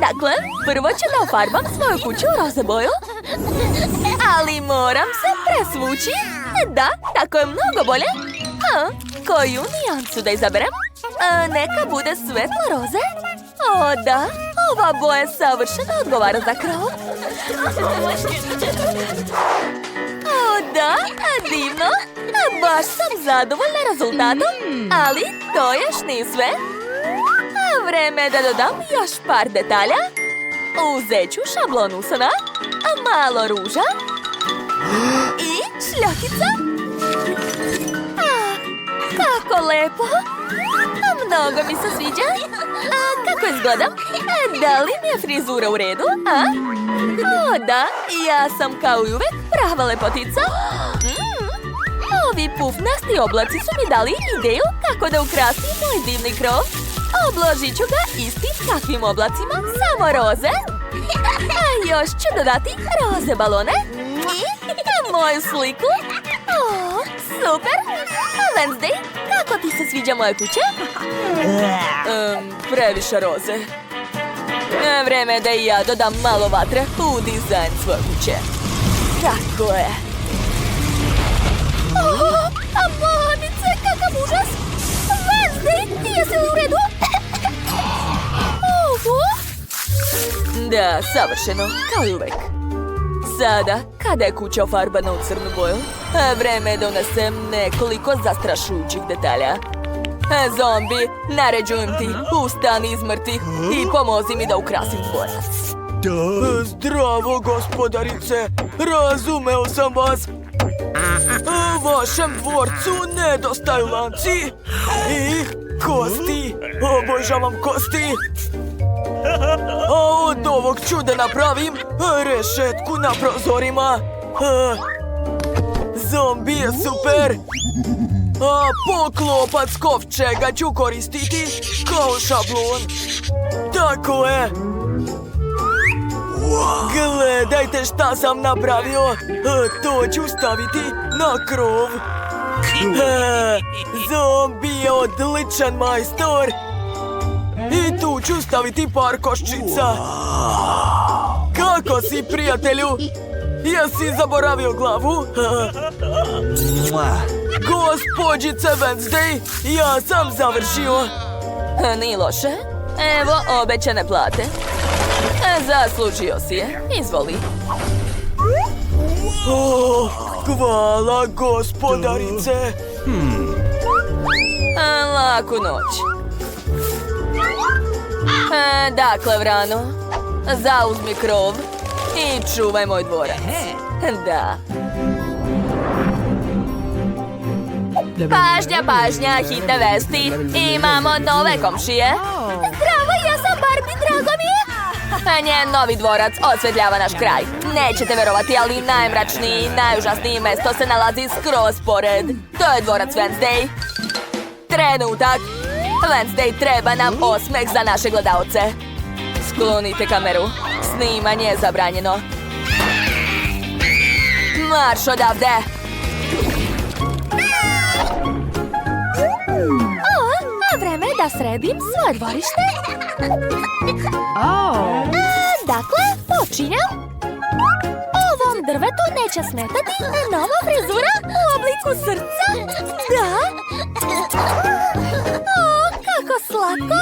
Dakle, prvo ću da ofarbam svoju kuću u roze boju. Ali moram se presvući. Da, tako je mnogo bolje. Koju nijansu da izaberem? Neka bude svetlo roze. O, da, ova boja savršeno odgovara za krov. O, da, divno. Baš sam zadovoljna rezultatom, ali to još nije sve. Vreme je da dodam još par detalja. Uzet ću šablonu usana, malo ruža i šljokica. Kako lepo! Mnogo mi se sviđa. Kako izgledam? Da li mi je frizura u redu? O, da, ja sam kao i uvek prava lepotica. Ovi pufnasti oblaci su mi dali ideju kako da ukrasim moj divni krov. Obložit ću ga istim kakvim oblacima, samo roze. A još ću dodati roze balone i moju sliku. O, super! Wednesday, kako ti se sviđa moja kuća? Previše roze. Vreme je da i ja dodam malo vatre u dizajn svoje kuće. Tako je. Mamice, kakav užas! Wednesday, jesi li u redu? Da, savršeno, kao i uvek. Sada, kada je kuća ofarbana u crnu boju, vreme je da unesem nekoliko zastrašujućih detalja. Zombi, naređujem ti, ustani iz mrtvih i pomozi mi da ukrasim dvorac. Zdravo, gospodarice, razumeo sam vas. Vašem dvorcu nedostaju lanci i kosti. Obožavam kosti. A od ovog ću da napravim rešetku na prozorima. Zombi je super. A poklopac kovčega ću koristiti kao šablon. Tako je. Gledajte šta sam napravio. To ću staviti na krov. Zombi je odličan majstor. I tu ću staviti par koščica. Kako si, prijatelju? Jesi zaboravio glavu? Gospođice Wednesday, ja sam završio. Nije loše. Evo obećane plate. Zaslužio si je. Izvoli. Hvala, gospodarice. Laku noć. Dakle, Vrano, zauzmi krov i čuvaj moj dvorac. Da. Pažnja, pažnja, hitne vesti. Imamo nove komšije. Zdravo, ja sam Barbie, drago mi je. Njen novi dvorac osvetljava naš kraj. Nećete verovati, ali najmračniji i najužasnije mesto se nalazi skroz pored. To je dvorac Wednesday. Trenutak. Wednesday, treba nam osmeh za naše gledaoce. Sklonite kameru. Snimanje je zabranjeno. Marš odavde! Vreme je da sredim svoje dvorište. Dakle, počinjam. Ovom drvetu neće smetati nova frizura u obliku srca. Da. Kako slatko.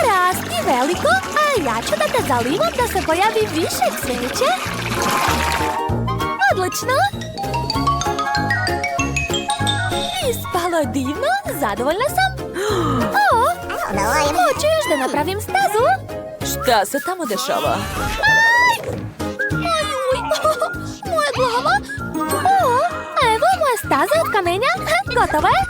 Rasti veliko, a ja ću da te zalivam da se pojavi više cveće. Odlično. Ispalo je divno, zadovoljna sam. Hoću još da napravim stazu. Šta se tamo dešava? Moja glava. Evo moja staza od kamenja. Gotovo je.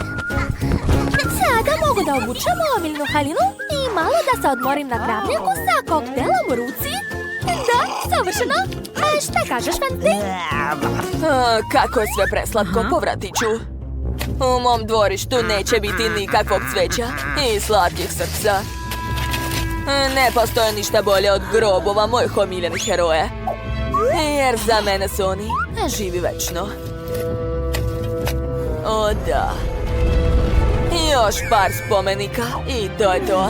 Sada mogu da obučem omiljnu haljinu i malo da se odmorim na travnjaku sa koktelom u ruci. Da, savršeno. Šta kažeš, Wednesday? Kako je sve preslatko, povratit ću. U mom dvorištu neće biti nikakvog cveća i slatkih srca. Ne postoje ništa bolje od grobova mojih omiljenih heroja. Jer za mene su oni živi večno. O da. Još par spomenika i to je to.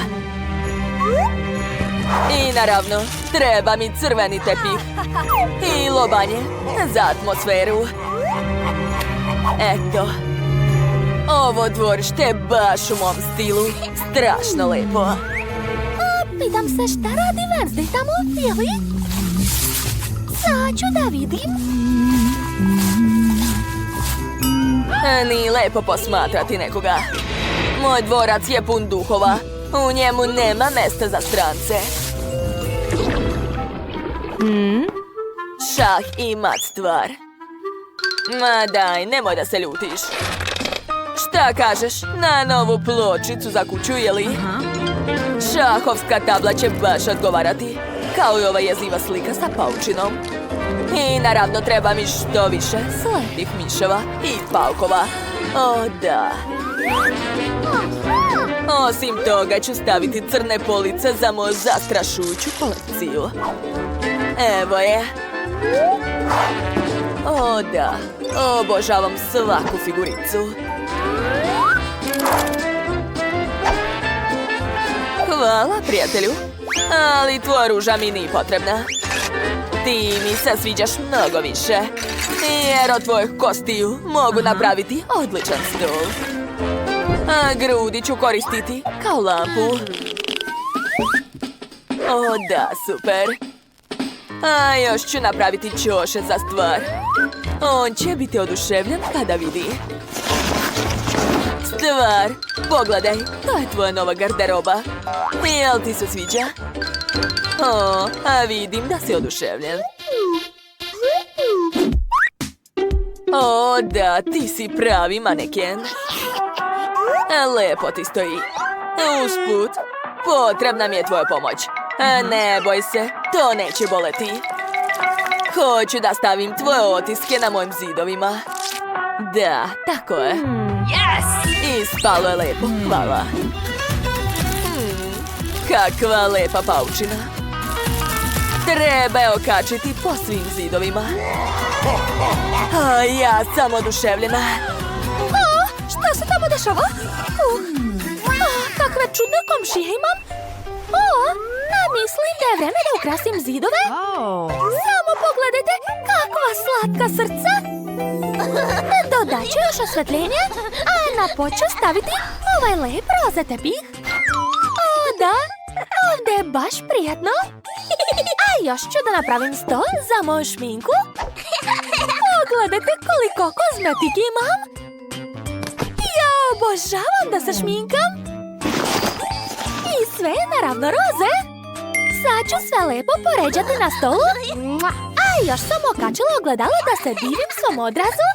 I naravno, treba mi crveni tepih. I lobanje za atmosferu. Eto. Ovo dvorište je baš u mom stilu. Strašno lepo. Pitam se šta radi Wednesday tamo, jeli? Sad ću da vidim. Nije lepo posmatrati nekoga. Moj dvorac je pun duhova. U njemu nema mesta za strance. Šah i mat stvar. Ma daj, nemoj da se ljutiš. Šta kažeš na novu pločicu za kuću, jeli? Šahovska tabla će baš odgovarati. Kao i ova jeziva slika sa paučinom. I naravno treba mi što više slepih miševa i paukova. O da. Osim toga ću staviti crne police za moju zastrašujuću kolekciju. Evo je. O da, obožavam svaku figuricu. Hvala, prijatelju. Ali tvoja ruža mi nije potrebna. Ti mi se sviđaš mnogo više. Jer od tvojih kostiju mogu napraviti odličan stol. A grudi ću koristiti kao lampu. O da, super. A još ću napraviti ćoše za stvar. On će biti oduševljen kada vidi. Stvar, pogledaj, to je tvoja nova garderoba. Jel ti se sviđa? O, a vidim da si oduševljen. O, da, ti si pravi maneken. Lepo ti stoji. Usput, potrebna mi je tvoja pomoć. Ne boj se, to neće boleti. Hoću da stavim tvoje otiske na mojim zidovima. Da, tako je. Ispalo je lepo, hvala. Kakva lepa paučina. Treba je okačiti po svim zidovima. A ja sam oduševljena. Šta se tamo dešava? Kakve čudne komšije imam. Mislim da je vreme da ukrasim zidove. Samo pogledajte kakva slatka srca. Dodat ću još osvetljenje, a na pod ću staviti ovaj lep roze tepih. O da, ovdje je baš prijatno. A još ću da napravim sto za moju šminku. Pogledajte koliko kozmetike imam. Ja obožavam da se šminkam. I sve je naravno roze. Sad ću sve lepo poređati na stolu. A još sam okačila ogledalo da se divim svom odrazu.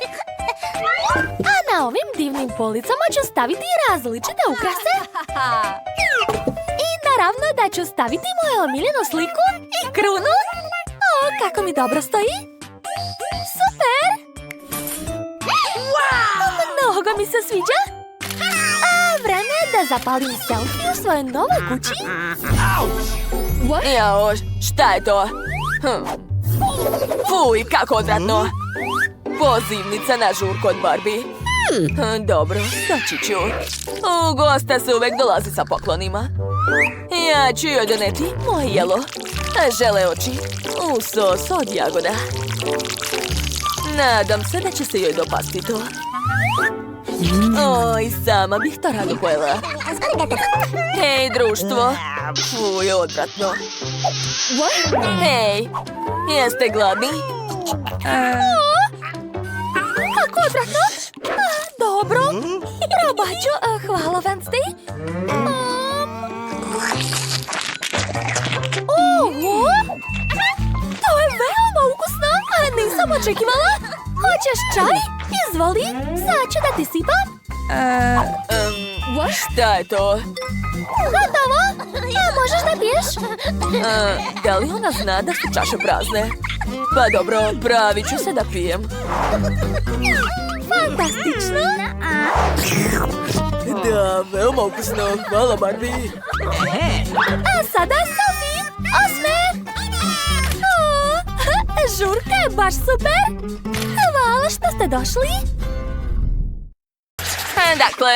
A na ovim divnim policama ću staviti različite ukrase. I naravno da ću staviti moju omiljenu sliku i krunu. O, kako mi dobro stoji. Super! Mnogo mi se sviđa. A vreme je da zapalim selfie u svojoj novoj kući. Jao, šta je to? Fuj, kako odvratno. Pozivnica na žurku od Barbie. Dobro, doći ću. U goste se uvek dolazi sa poklonima. Ja ću joj doneti moje jelo. Žele oči u sos od jagoda. Nadam se da će se joj dopasti to. Oj, sama bih to rado pojela. Hej, društvo. Fuj, odvratno. Hej, jeste gladni? Kako odvratno? Dobro, probat ću. Hvala, Wednesday. Oho! To je veoma ukusno, a nisam očekivala. Hoćeš čaj? Izvoli, sad ću da ti sipam. Šta je to? Gotovo? Možeš da piješ? Da li ona zna da su čaše prazne? Pa dobro, pravit ću se da pijem. Fantastično! Da, veoma ukusno. Hvala, Barbie. A sada Sophie, osme! Žurka je baš super! Hvala što ste došli! Dakle,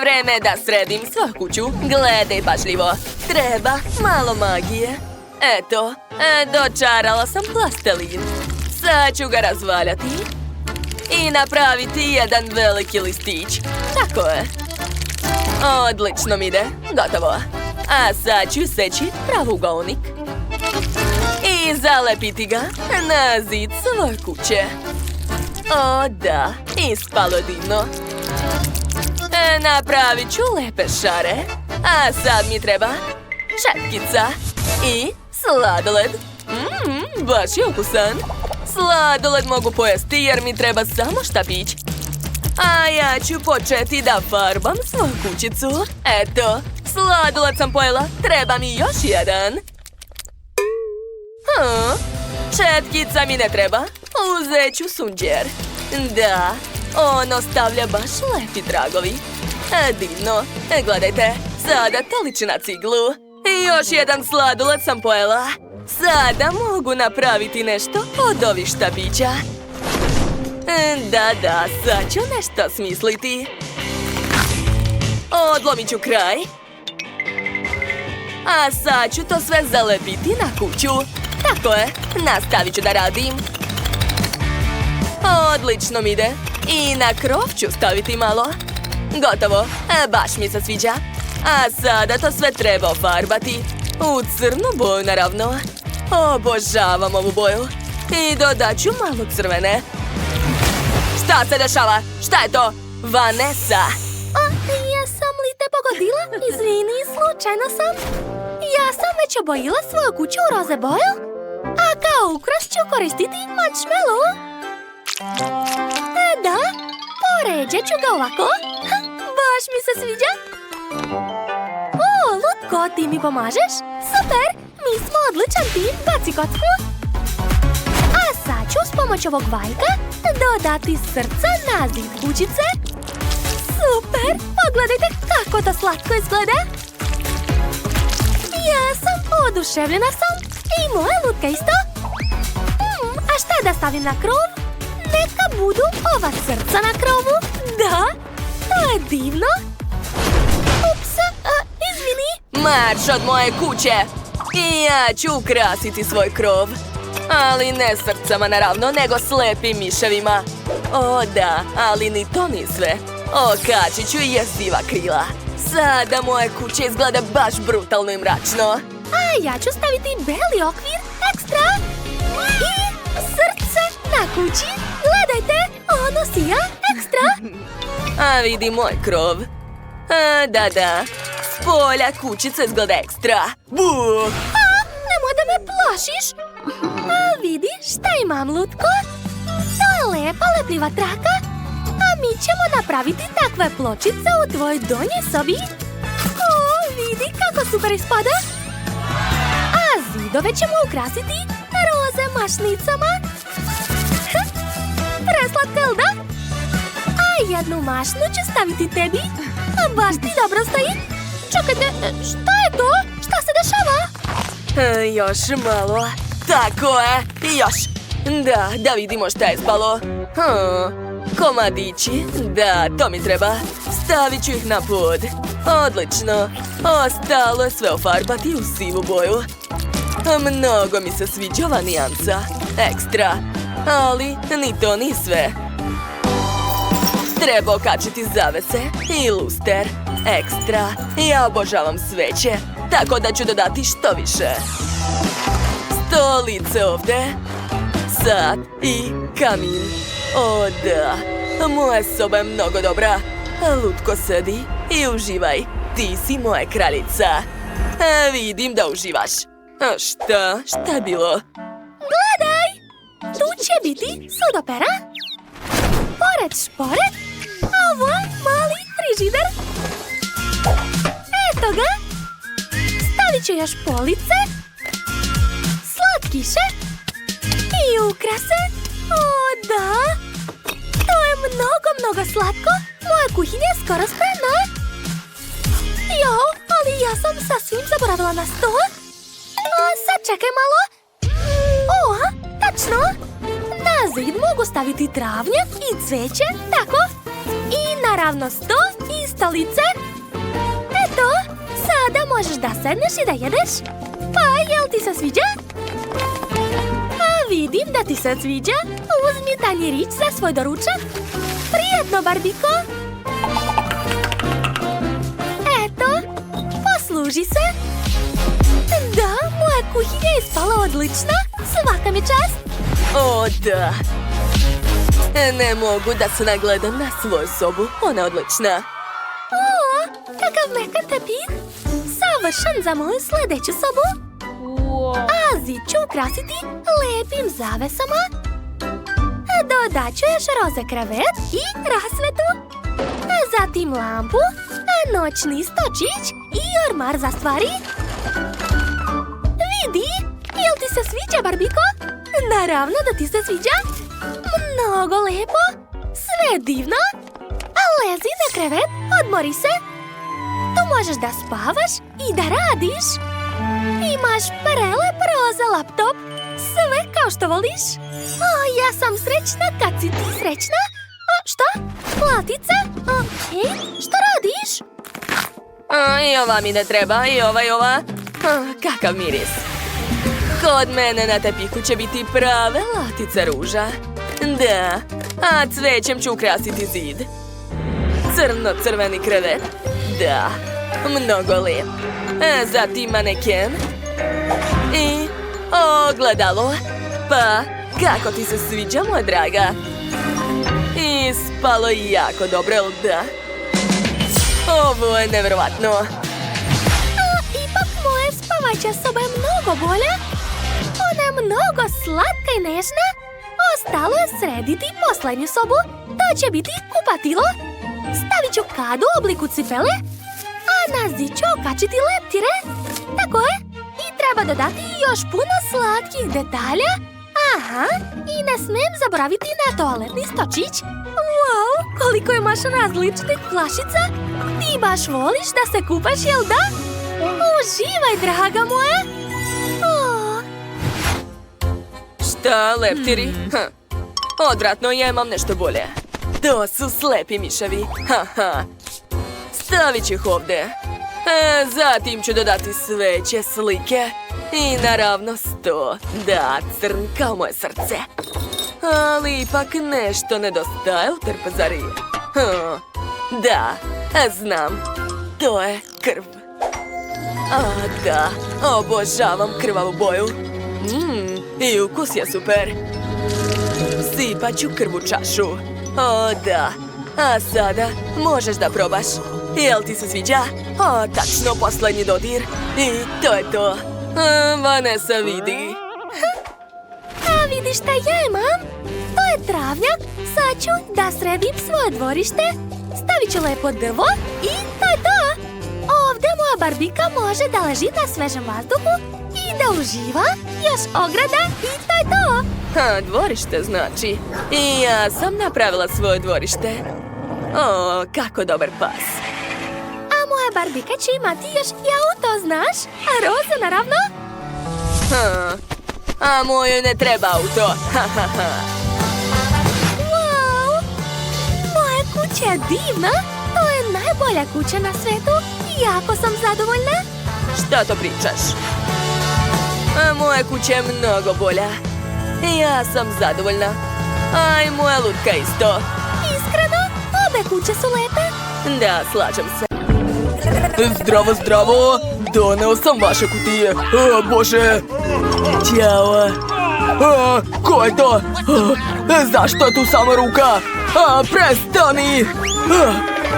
vreme je da sredim svoju kuću. Gledaj pažljivo. Treba malo magije. Eto, dočarala sam plastelin. Sad ću ga razvaljati i napraviti jedan veliki listić. Tako je. Odlično mi ide. Gotovo. A sad ću seći pravougonik i zalepiti ga na zid svoje kuće. O da, ispalo je divno. Napravit ću lepe šare. A sad mi treba šetkica i sladoled. Baš je ukusan. Sladoled mogu pojesti jer mi treba samo štapić. A ja ću početi da farbam svoju kućicu. Eto, sladoled sam pojela. Treba mi još jedan. Šetkica mi ne treba. Uzet ću sunđer. Da, on ostavlja baš lepi tragovi. Divno. Gledajte, sada to liči na ciglu. I još jedan sladoled sam pojela. Sada mogu napraviti nešto od ovih štapića. Da, sad ću nešto smisliti. Odlomit ću kraj. A sad ću to sve zalepiti na kuću. Tako je, nastavit ću da radim. Odlično mi ide. I na krov ću staviti malo. Gotovo, baš mi se sviđa. A sada to sve treba ofarbati. U crnu boju, naravno. Obožavam ovu boju. I dodat ću malo crvene. Šta se dešava? Šta je to? Vanessa! Jesam li te pogodila? Izvini, slučajno sam. Ja sam već obojila svoju kuću u roze boju. A kao ukras ću koristiti marshmallow. Da, poređat ću ga ovako. Baš mi se sviđa. O, Lutko, ti mi pomažeš? Super, mi smo odličan tim, baci kocku. A sad ću s pomoć ovog valjka dodati srca na zid kućice. Super, pogledajte kako to slatko izgleda. Ja sam oduševljena sam i moja Lutka isto. A šta da stavim na krov? Neka budu ova srca na krovu. Da, to je divno. Ups, izvini. Marš od moje kuće! I ja ću ukrasiti svoj krov. Ali ne srcama naravno, nego slepim miševima. O da, ali ni to ni sve. Okačit ću i jeziva krila. Sada moje kuće izgleda baš brutalno i mračno. A ja ću staviti beli okvir ekstra. I srce na kući. Gledajte, ono sija ekstra. A vidi moj krov. Da. S polja kućica izgleda ekstra. Buh! Nemoj da me plašiš. A vidi šta imam, Lutko. To je lepa, lepljiva traka. A mi ćemo napraviti takve pločice u tvojoj donjoj sobi. O, vidi kako super ispada. A zidove ćemo ukrasiti roze mašnicama. Preslatko, jel da? A jednu mašnu ću staviti tebi. Baš ti dobro stoji. Čekajte, šta je to? Šta se dešava? Još malo. Tako je. Još. Da vidimo šta je spalo. Komadići. Da, to mi treba. Stavit ću ih na pod. Odlično. Ostalo je sve ofarbati u sivu boju. Mnogo mi se sviđa ova nijansa. Ekstra. Ali ni to ni sve. Treba okačiti zavese i luster. Ekstra. Ja obožavam sveće. Tako da ću dodati što više. Stolice ovde. Sat i kamin. O da. Moja soba je mnogo dobra. Lutko, sedi i uživaj. Ti si moja kraljica. Vidim da uživaš. Šta je bilo? Gledaj! Tu će biti sudopera. Pored špore. A ovo je mali frižider. Eto ga. Stavit ću još police. Slatkiše. I ukrase. O da. To je mnogo slatko. Moja kuhinja je skoro spremna. Jo, ali ja sam sasvim zaboravila na sto. Sad čekaj malo. O, tačno. Na zid mogu staviti travnjak i cveće, tako. I naravno sto i stolice. Eto, sada možeš da sedneš i da jedeš. Pa, jel ti se sviđa? A vidim da ti se sviđa. Uzmi tanjirić za svoj doručak. Prijatno, Barbiko. Eto, posluži se. Da, moja kuhinja je ispala odlična. Svaka mi čast. O, da. Ne mogu da se nagledam na svoju sobu. Ona je odlična. O, kakav mekan tepih. Savršen za moju sljedeću sobu. A zid ću ukrasiti lepim zavesama. Dodat ću još roze krevet i rasvetu. Zatim lampu, noćni stočić i ormar za stvari. Vidi, jel ti se sviđa, Barbiko? Naravno da ti se sviđa. Mnogo lepo, sve divno. A lezi na krevet, odmori se. Tu možeš da spavaš i da radiš. Imaš prelep roza laptop, sve kao što voliš. O, ja sam srećna kad si ti srećna. Šta? Platica? Okej, što radiš? I ova mi ne treba, i ova. Kakav miris. Kod mene na tepiku će biti prave latice ruža. Da, a cvećem ću ukrasiti zid. Crno-crveni krevet. Da, mnogo lijep. Zatim maneken. I ogledalo. Pa, kako ti se sviđa, moja draga? Ispalo je jako dobro, jel da? Ovo je nevjerovatno. Ipak moja spavaća soba je mnogo bolja. Ona je mnogo slatka i nežna. Ostalo je srediti posljednju sobu. To će biti kupatilo. Stavit ću kadu u obliku cipele. A na zid ću okačiti leptire. Tako je. I treba dodati još puno slatkih detalja. Aha, i ne smijem zaboraviti na toaletni stočić. Wow, koliko imaš različitih flašica. Ti baš voliš da se kupaš, jel da? Uživaj, draga moja. Šta, leptiri? Odvratno, ja imam nešto bolje. To su slepi miševi. Stavit ću ih ovdje. Zatim ću dodati sveće, slike i naravno sto. Da, crn kao moje srce. Ali ipak nešto nedostaje u trpezariji. Da, znam. To je krv. Da, obožavam krvavu boju. I ukus je super. Sipat ću krv u čašu. O, da. A sada možeš da probaš. Jel ti se sviđa? O, tačno, posljednji dodir. I to je to. Vanessa, vidi. A vidiš šta ja imam? To je travnjak. Sad ću da sredim svoje dvorište. Stavit ću lepo drvo i to je to. Ovdje moja Barbika može da leži na svežem vazduhu i da uživa. Još ograda i to je to. Dvorište znači. I ja sam napravila svoje dvorište. O, kako dobar pas. A moja Barbika će imati još i auto, znaš? A roze, naravno. A moju ne treba auto. Wow! Moja kuća je divna. To je najbolja kuća na svetu. Jako sam zadovoljna. Šta to pričaš? A moja kuća je mnogo bolja. Ja sam zadovoljna. A i moja lutka isto. Iskreno, obe kuće su lepe. Da, slažem se. Zdravo, zdravo. Doneo sam vaše kutije. O, Bože. Ćao. Ko je to? Zašto je tu samo ruka? Prestani.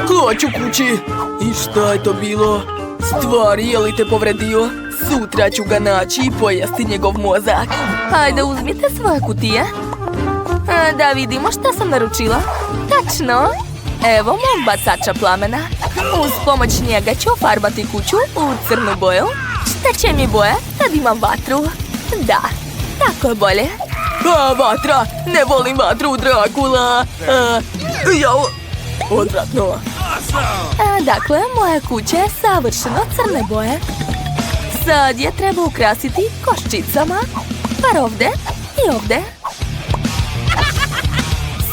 Hoću kući. I šta je to bilo? Stvari, je li te povredio? Sutra ću ga naći i pojesti njegov mozak. Hajde, uzmite svoje kutije. Da vidimo šta sam naručila. Tačno. Evo mog bacača plamena. Uz pomoć njega ću ofarbati kuću u crnu boju. Šta će mi boje kad imam vatru? Da, tako je bolje. Vatra! Ne volim vatru, Drakula! Odvratno. Dakle, moja kuća je savršeno crne boje. Sad je treba ukrasiti koščicama. Bar ovdje i ovdje.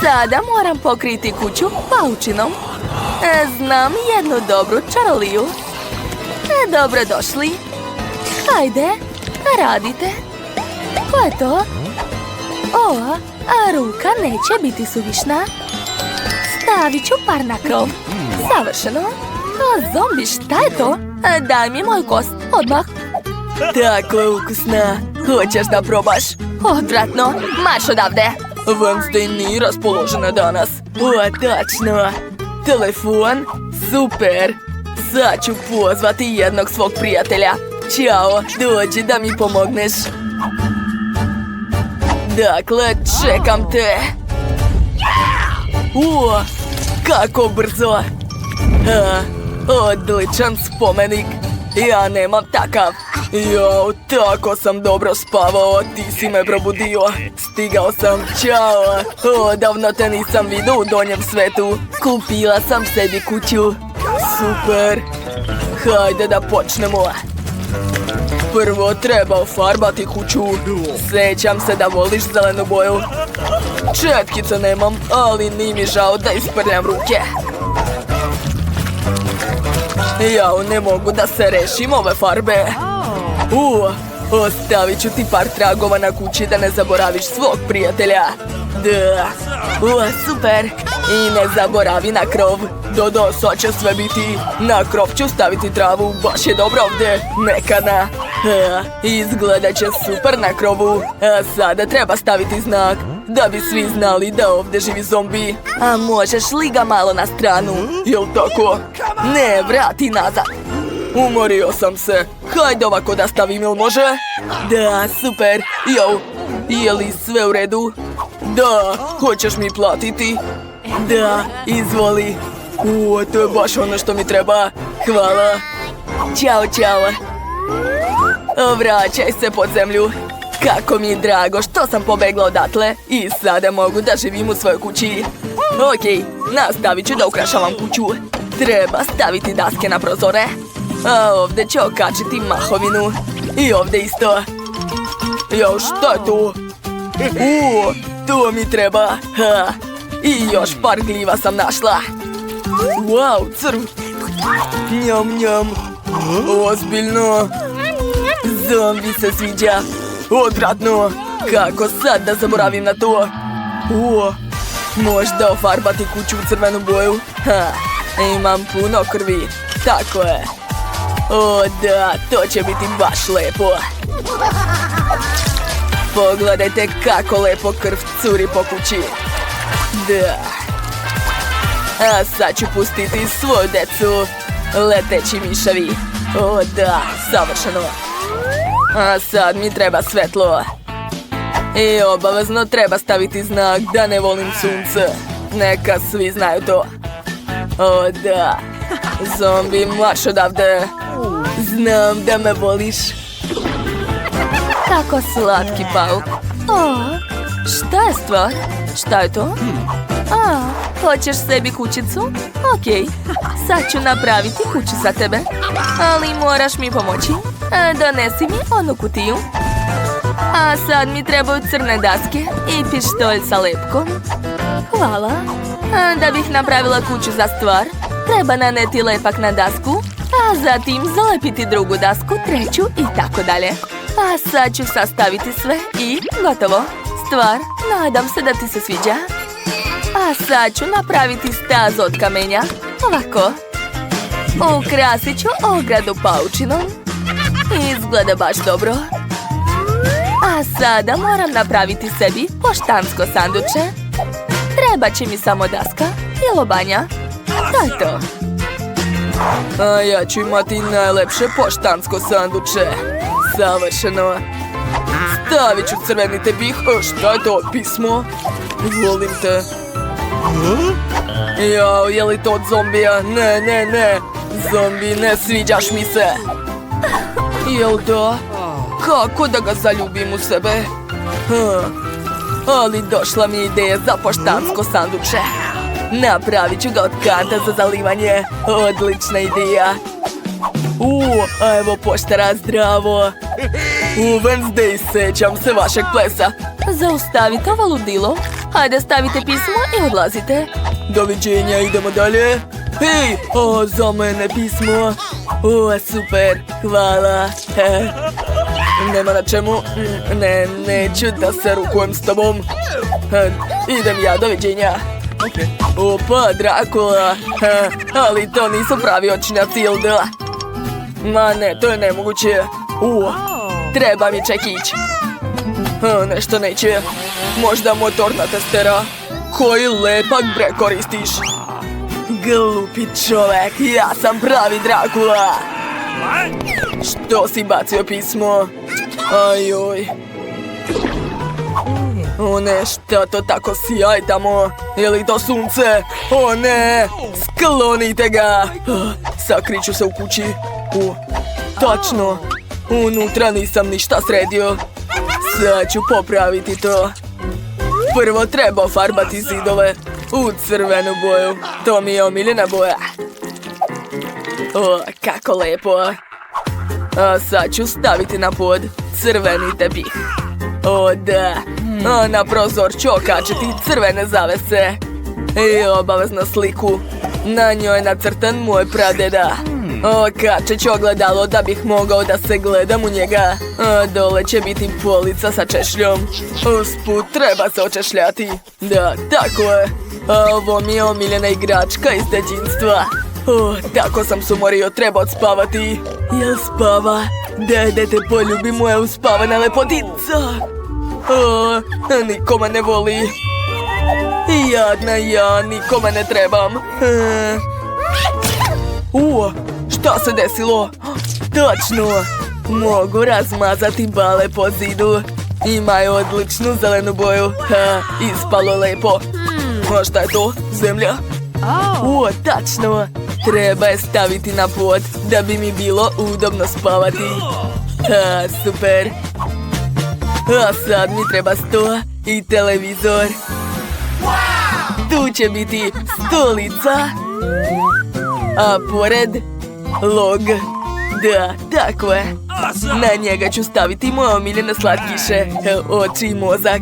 Sada moram pokriti kuću paučinom. Znam jednu dobru čaroliju. Dobrodošli. Hajde, radite. Ko je to? Ova, a ruka neće biti suvišna. Stavit ću par na krov. Savršeno. A zombi, šta je to? Daj mi moju kost, odmah. Tako je ukusna. Hoćeš da probaš? Odvratno, marš odavde. Wednesday nije raspoložena danas. O, tačno. Telefon? Super. Sad ću pozvati jednog svog prijatelja. Ćao, dođi da mi pomogneš. Dakle, čekam te. O, kako brzo. Odličan spomenik. Ja nemam takav. Jao, tako sam dobro spavao, ti si me probudio. Stigao sam, ćao. Odavno te nisam vidio u donjem svetu. Kupila sam sebi kuću. Super. Hajde da počnemo. Prvo treba ofarbati kuću. Sjećam se da voliš zelenu boju. Četkice nemam, ali nije mi žao da isprljam ruke. Jao, ne mogu da se rešim ove farbe. Ostavit ću ti par tragova na kući da ne zaboraviš svog prijatelja. Da. Super. I ne zaboravi na krov. Dodo, sad će sve biti. Na krov ću staviti travu. Baš je dobro ovdje. Mekana. Izgledat će super na krovu. A sada treba staviti znak. Da bi svi znali da ovdje živi zombi. A možeš li ga malo na stranu? Jel tako? Ne, vrati nazad. Umorio sam se. Hajde ovako da stavim, jel može? Da, super. Jo, je li sve u redu? Da, hoćeš mi platiti? Da, izvoli. To je baš ono što mi treba. Hvala. Ćao, ćao. Vraćaj se pod zemlju. Kako mi je drago što sam pobegla odatle i sada mogu da živim u svojoj kući. Okej, nastavit ću da ukrašavam kuću. Treba staviti daske na prozore. A ovdje ću okačiti mahovinu. I ovdje isto. Jo, šta je to? To mi treba. I još par gljiva sam našla. Wow, crv. Njam, njam. Ozbiljno. Zombi se sviđa. Odvratno. Kako sad da zaboravim na to? Možda ofarbati kuću u crvenu boju? Imam puno krvi. Tako je. O da, to će biti baš lepo. Pogledajte kako lepo krv curi po kući. Da. A sad ću pustiti svoju decu. Leteći miševi. O da, savršeno. A sad mi treba svetlo. I obavezno treba staviti znak da ne volim sunce. Neka svi znaju to. O da. Zombi, marš odavde. Znam da me voliš. Kako slatki pauk. Šta je stvar? Šta je to? Hoćeš sebi kućicu? Okej, sad ću napraviti kuću za tebe. Ali moraš mi pomoći. Donesi mi onu kutiju. A sad mi trebaju crne daske i pištolj sa lepkom. Hvala. Da bih napravila kuću za stvar, treba naneti lepak na dasku, a zatim zalepiti drugu dasku, treću i tako dalje. A sad ću sastaviti sve i gotovo. Stvar, nadam se da ti se sviđa. A sad ću napraviti stazu od kamenja. Ovako. Ukrasit ću ogradu paučinom. Izgleda baš dobro. A sada moram napraviti sebi poštansko sanduče. Treba će mi samo daska i lobanja. To je to. A ja ću imati najlepše poštansko sanduče. Savršeno. Stavit ću crveni tepih. Šta je to? Pismo? Volim te. Jao, je li to od zombija? Ne, ne, ne. Zombi, ne sviđaš mi se. Jel da? Kako da ga zaljubim u sebe? Ali došla mi ideja za poštansko sanduče. Napravit ću ga od kanta za zalivanje. Odlična ideja. A evo poštara, zdravo. Wednesday, sećam se vašeg plesa. Zaustavite ovo ludilo. Hajde stavite pismo i odlazite. Doviđenja, idemo dalje. Hej, za mene pismo. Super, hvala. Nema na čemu. Neću da se rukujem s tobom. Idem ja, doviđenja. Opa, Drakula. Ali to nisu pravi očinjaci, jel da? Ma ne, to je nemoguće. Treba mi čekić. Nešto neće. Možda motorna testera. Koji lepak bre koristiš? Glupi čovek, ja sam pravi Drakula. Što si bacio pismo? Ajoj. O ne, šta to tako sjaj tamo? Je li to sunce? O ne, sklonite ga. Sakriću se u kući. Tačno, unutra nisam ništa sredio. Sad ću popraviti to. Prvo treba farbati zidove u crvenu boju. To mi je omiljena boja. Kako lepo. A sad ću staviti na pod crveni tepih. Da. A na prozor ću okačiti crvene zavese. I obavezno sliku. Na njoj je nacrtan moj pradeda. Okačet ću ogledalo da bih mogao da se gledam u njega. Dole će biti polica sa češljom. Usput treba se očešljati. Da, tako je. Ovo mi je omiljena igračka iz detinjstva. Tako sam se umorio, treba odspavati. Jel spava? Dete, poljubi moja uspavana lepotica. Niko me ne voli. Jadna ja, niko me ne trebam. Šta se desilo? Tačno, mogu razmazati bale po zidu. Imaju odličnu zelenu boju. Ispalo lepo. A šta je to? Zemlja? Tačno. Treba je staviti na pod da bi mi bilo udobno spavati. Super. A sad mi treba sto i televizor. Tu će biti stolica. A pored log. Da, tako je. Na njega ću staviti moje omiljene slatkiše, oči i mozak.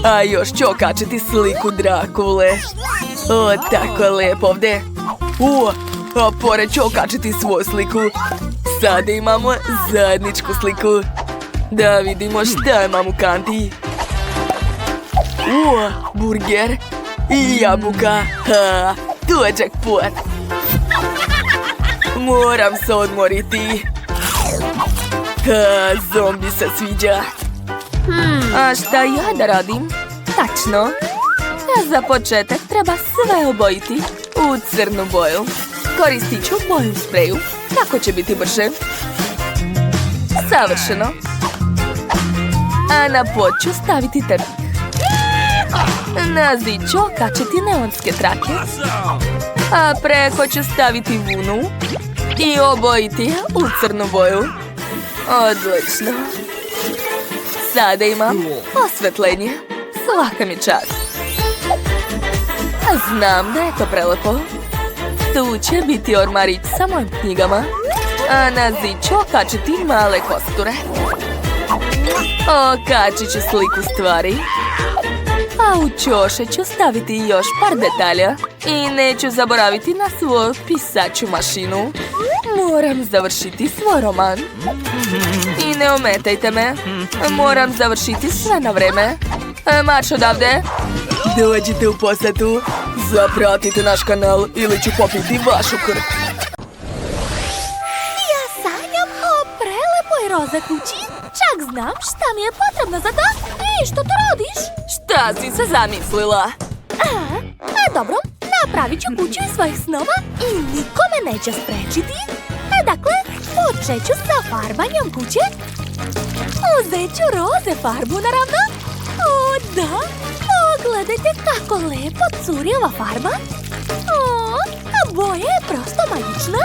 A još ću okačiti sliku Drakule. Tako je lepo ovdje. A pored ću okačiti svoju sliku. Sada imamo zajedničku sliku. Da vidimo šta imam u kanti. Burger i jabuka. Tu je jackpot. Moram se odmoriti. Zombi se sviđa. A šta ja da radim? Tačno. Za početak treba sve obojiti u crnu boju. Koristit ću boju spreju. Tako će biti brže. Savršeno. A na pod ću staviti tepih. Na zid ću okačiti neonske trake. A preko ću staviti vunu i obojiti je u crnu boju. Odlično. Sada imam osvetljenje. Svaka mi čast. Znam da je to prelepo. Tu će biti ormarić sa mojim knjigama. A na zid ću okačiti male kosture. Okačit ću sliku stvari. A u ćoše ću staviti još par detalja. I neću zaboraviti na svoju pisaću mašinu. Moram završiti svoj roman. I ne ometajte me. Moram završiti sve na vreme. Marš odavde. Dođite u posjetu. Zapratite naš kanal ili ću popiti vašu krv. Ja sanjam o prelepoj roze kući. Čak znam šta mi je potrebno za to. Što to radiš? Šta si se zamislila? Dobro, napravit ću kuću iz svojih snova i niko me neće sprečiti. Dakle, počet ću sa farbanjem kuće. Uzet ću roze farbu, naravno. Da, pogledajte kako lepo curi ova farba. A boja je prosto magična.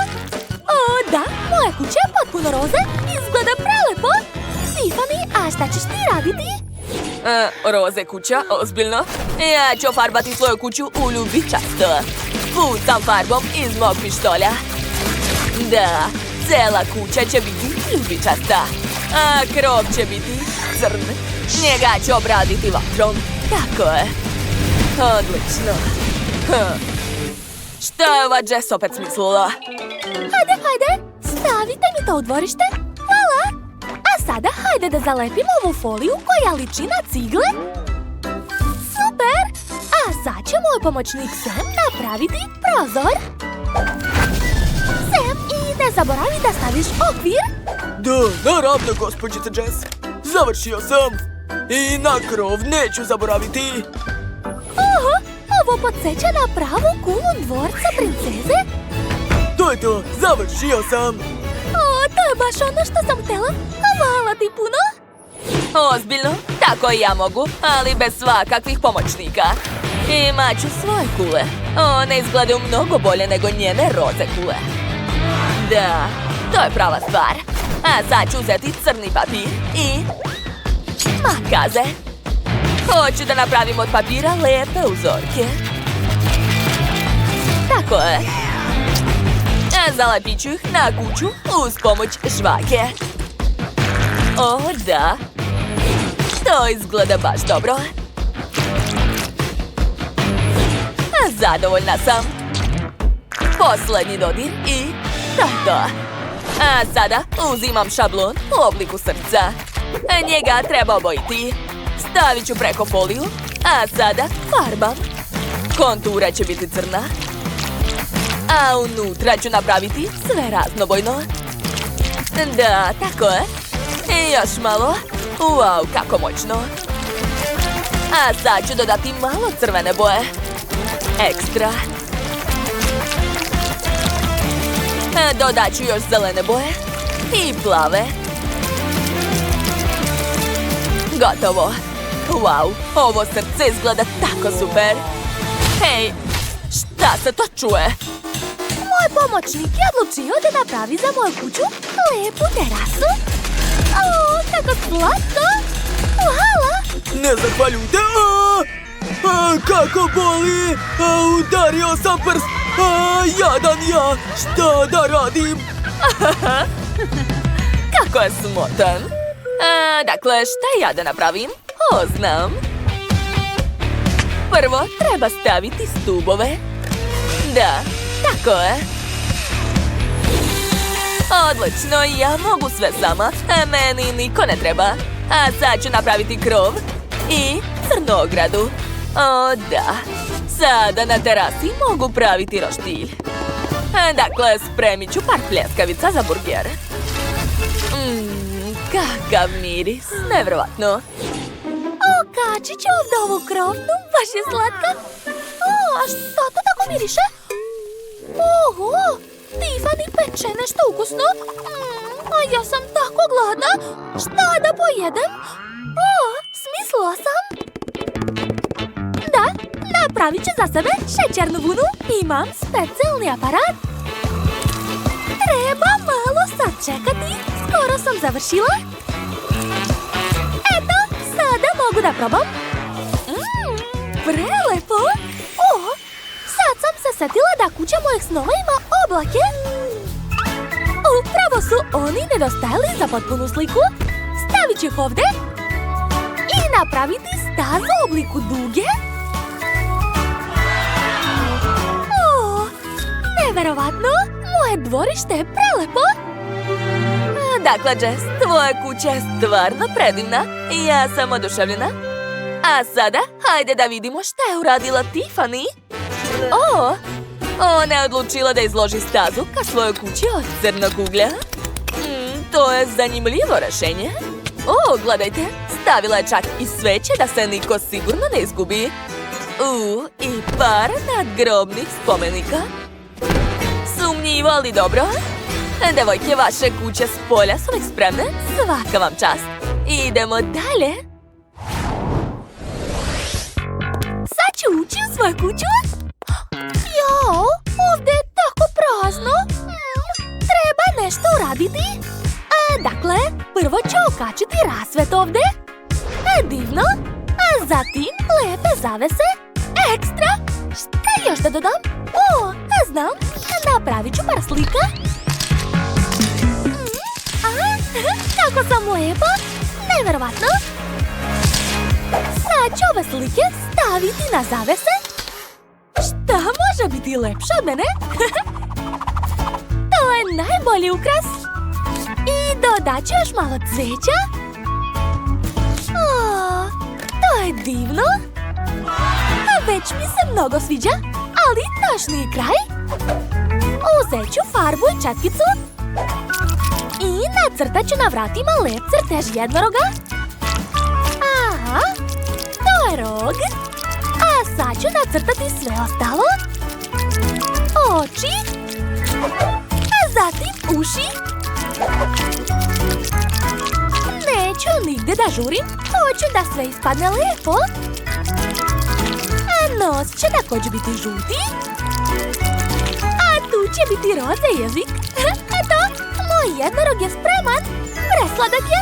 Da, moja kuća je potpuno roze. Izgleda prelepo. Tiffany, a šta ćeš ti raditi? Roze kuća, ozbiljno. Ja ću farbati svoju kuću u ljubičasto. Pucam farbom iz mog pištolja. Da, cela kuća će biti ljubičasta. A krov će biti crn. Njega ću obraditi vatrom. Tako je. Odlično. Šta je ova Jess opet smislila? Hajde, stavite mi to u dvorište. Hvala. A sada hajde da zalepimo ovu foliju koja liči na cigle. Super. A sad će moj pomoćnik Sam napraviti prozor. Sam, i ne zaboravi da staviš okvir. Da, naravno, gospođice Jess. Završio sam. I na krov neću zaboraviti. Oho, ovo podsjeća na pravu kulu dvorca princeze. To je to, završio sam. O, to je baš ono što sam htjela. Hvala ti puno. Ozbiljno? Tako i ja mogu, ali bez svakakvih pomoćnika. Imat ću svoje kule. One izgledaju mnogo bolje nego njene roze kule. Da, to je prava stvar. A sad ću uzeti crni papir i makaze. Hoću da napravim od papira lijepe uzorke. Tako je. A zalepit ću ih na kuću uz pomoć žvake. O, da. To izgleda baš dobro. A zadovoljna sam. Posljednji dodir i to je to. A sada uzimam šablon u obliku srca. Njega treba obojiti. Stavit ću preko foliju, a sada farbam. Kontura će biti crna. A unutra ću napraviti sve raznobojno. Da, tako je. I još malo. Wow, kako moćno. A sad ću dodati malo crvene boje. Ekstra. Dodat ću još zelene boje. I plave. Gotovo. Wow, ovo srce izgleda tako super. Hej, šta se to čuje? Moj pomoćnik je odlučio da napravi za moju kuću lijepu terasu. O, kako slatko! Hvala! Ne zahvaljujte. Kako boli. Udario sam prst. Jadan ja. Šta da radim? Kako je smotan. Dakle, šta ja da napravim? O, znam. Prvo treba staviti stubove. Da, tako je. Odlično, ja mogu sve sama. Meni niko ne treba. A sad ću napraviti krov i crnu ogradu. O, da. Sada na terasi mogu praviti roštilj. Dakle, spremit ću par pljeskavica za burger. Kakav miris, nevjerovatno. O, kačić je ovdje ovu krovnu, baš je slatka. O, a što to tako miriše? Oho, Tiffany peče nešto ukusno. A ja sam tako gladna. Šta da pojedem? O, smislila sam. Da, napravit ću za sebe šećernu vunu. Imam specijalni aparat. Treba malo sačekati. Skoro sam završila. Eto, sada mogu da probam. Prelepo. O, sad sam se setila da kuća mojih snova ima oblake. Upravo su oni nedostajali za potpunu sliku. Stavit ću ih ovdje i napraviti stazu u obliku duge. O, neverovatno, moje dvorište je prelepo. Dakle, Jess, tvoja kuća je stvarno predivna i ja sam oduševljena. A sada, hajde da vidimo šta je uradila Tiffany. O, ona je odlučila da izloži stazu ka svojoj kući od crnog uglja. To je zanimljivo rešenje. O, gledajte, stavila je čak i sveće da se niko sigurno ne izgubi. I par nadgrobnih spomenika. Sumnjivo, ali dobro. Devojke, vaše kuće s polja su već spremne. Svaka vam čast. Idemo dalje. Sad ću ući u svoju kuću. Jao, ovdje je tako prazno. Treba nešto uraditi. Dakle, prvo ću okačiti rasvet ovdje. Divno. A zatim lijepe zavese. Ekstra. Šta još da dodam? O, znam. Napravit ću par slika. Kako sam lijepa. Nevjerovatno. Sad ću ove slike staviti na zavese. Šta može biti biti lepša od mene? To je najbolji ukras. I dodat ću još malo cveća. O, to je divno. Već mi se mnogo sviđa, ali još nije kraj. Uzet ću farbu i četkicu i nacrtat ću na vratima lep crtež jednoroga. Aha, to je rog. A sad ću nacrtati sve ostalo. Oči, a zatim uši. Neću nigde da žurim, hoću da sve ispadne lepo. A nos će također biti žuti. A tu će biti roze jezik. Eto, moj jednorog je spreman. Presladak je.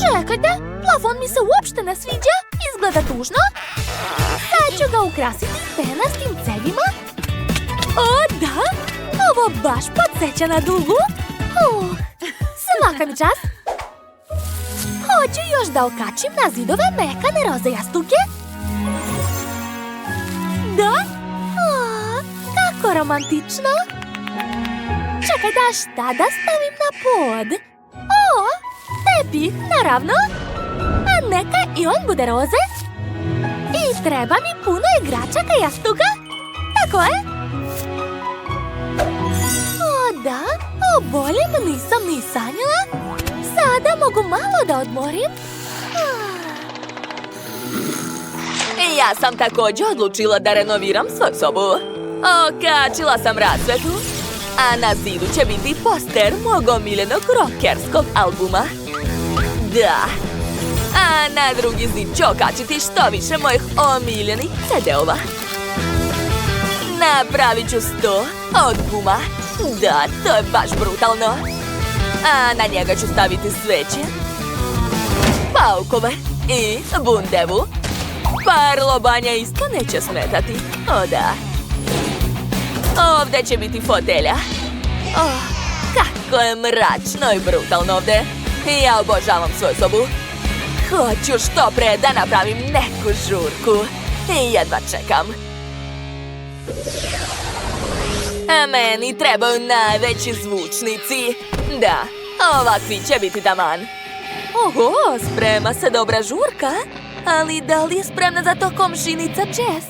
Čekajte, plafon mi se uopšte ne sviđa. Izgleda tužno. Sad ću ga ukrasiti penastim cevima. O, da! Ovo baš podsjeća na dugu. Svaka mi čast. Hoću još da okačim na zidove mekane roze jastuke. Da? O, kako romantično. Čekaj da šta da stavim na pod? O, tepih, naravno. A neka i on bude roze. I treba mi puno igračaka jastuka. Tako je. O da, o boljem nisam ni sanjala. Sada mogu malo da odmorim. Ja sam također odlučila da renoviram svoju sobu. Okačila sam rasvetu, a na zidu će biti poster mog omiljenog rockerskog albuma. Da. A na drugi zid ću okačiti što više mojih omiljenih CD-ova. Napravit ću 100 od guma. Da, to je baš brutalno. A na njega ću staviti sveće, paukove i bundevu. Par lobanja isto neće smetati. O da. Ovdje će biti fotelja. Oh, kako je mračno i brutalno ovdje. Ja obožavam svoju sobu. Hoću što pre da napravim neku žurku. Jedva čekam. A meni trebaju najveći zvučnici. Da, ovakvi će biti taman. Oho, sprema se dobra žurka. Ali da li je spremna za to komšinica Jess?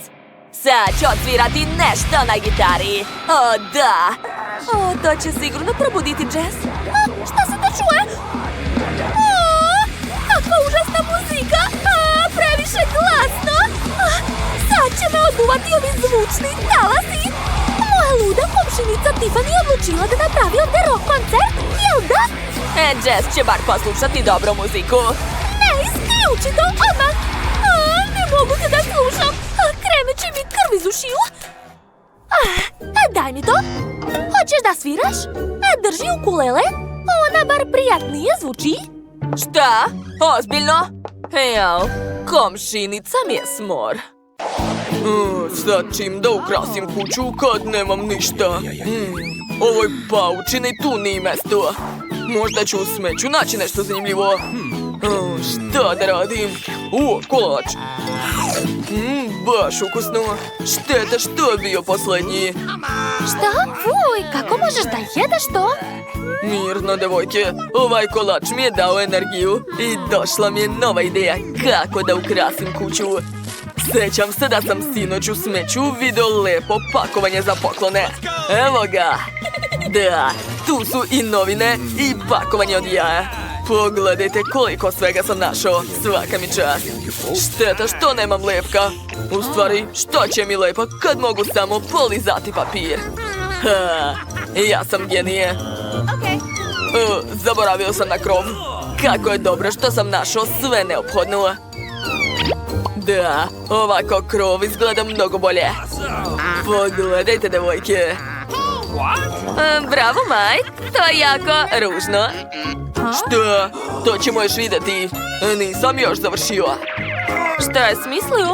Sad ću odsvirati nešto na gitari. O, da! O, to će sigurno probuditi Jess. A, šta se to čuje? O, kakva užasna muzika! A, previše glasno! A, sad će me oduvati ovi zvučni talasi! Moja luda komšinica Tiffany odlučila da napravi ovdje rock koncert, jel da? Jess će bar poslušati dobru muziku. Ne, isključi to odmah! Ne mogu te da slušam! Krenut će mi krv iz ušiju! Daj mi to! Hoćeš da sviraš? Drži ukulele! Ona bar prijatnije zvuči! Šta? Ozbiljno? Jao, komšinica mi je smor. Sad čim da ukrasim kuću kad nemam ništa. Ovoj paučini tu nije mesto. Možda ću u smeću naći nešto zanimljivo. Šta da radim? Kolač. Baš ukusno. Šteta što je bio posljednji. Šta? Fuj, kako možeš da jedeš to? Mirno, devojke. Ovaj kolač mi je dao energiju. I došla mi je nova ideja kako da ukrasim kuću. Sjećam se da sam sinoć u smeću vidio lepo pakovanje za poklone. Evo ga. Da, tu su i novine i pakovanje od jaja. Pogledajte koliko svega sam našao. Svaka mi čast. Šteta što nemam lepka. U stvari, što će mi lepak kad mogu samo polizati papir? Ja sam genije. Zaboravio sam na krov. Kako je dobro što sam našao sve neophodno. Da, ovako krov izgleda mnogo bolje. Pogledajte, devojke. Bravo, Mike. To je jako ružno. Šta? To ćemo još vidjeti. Nisam još završio. Šta je smislio?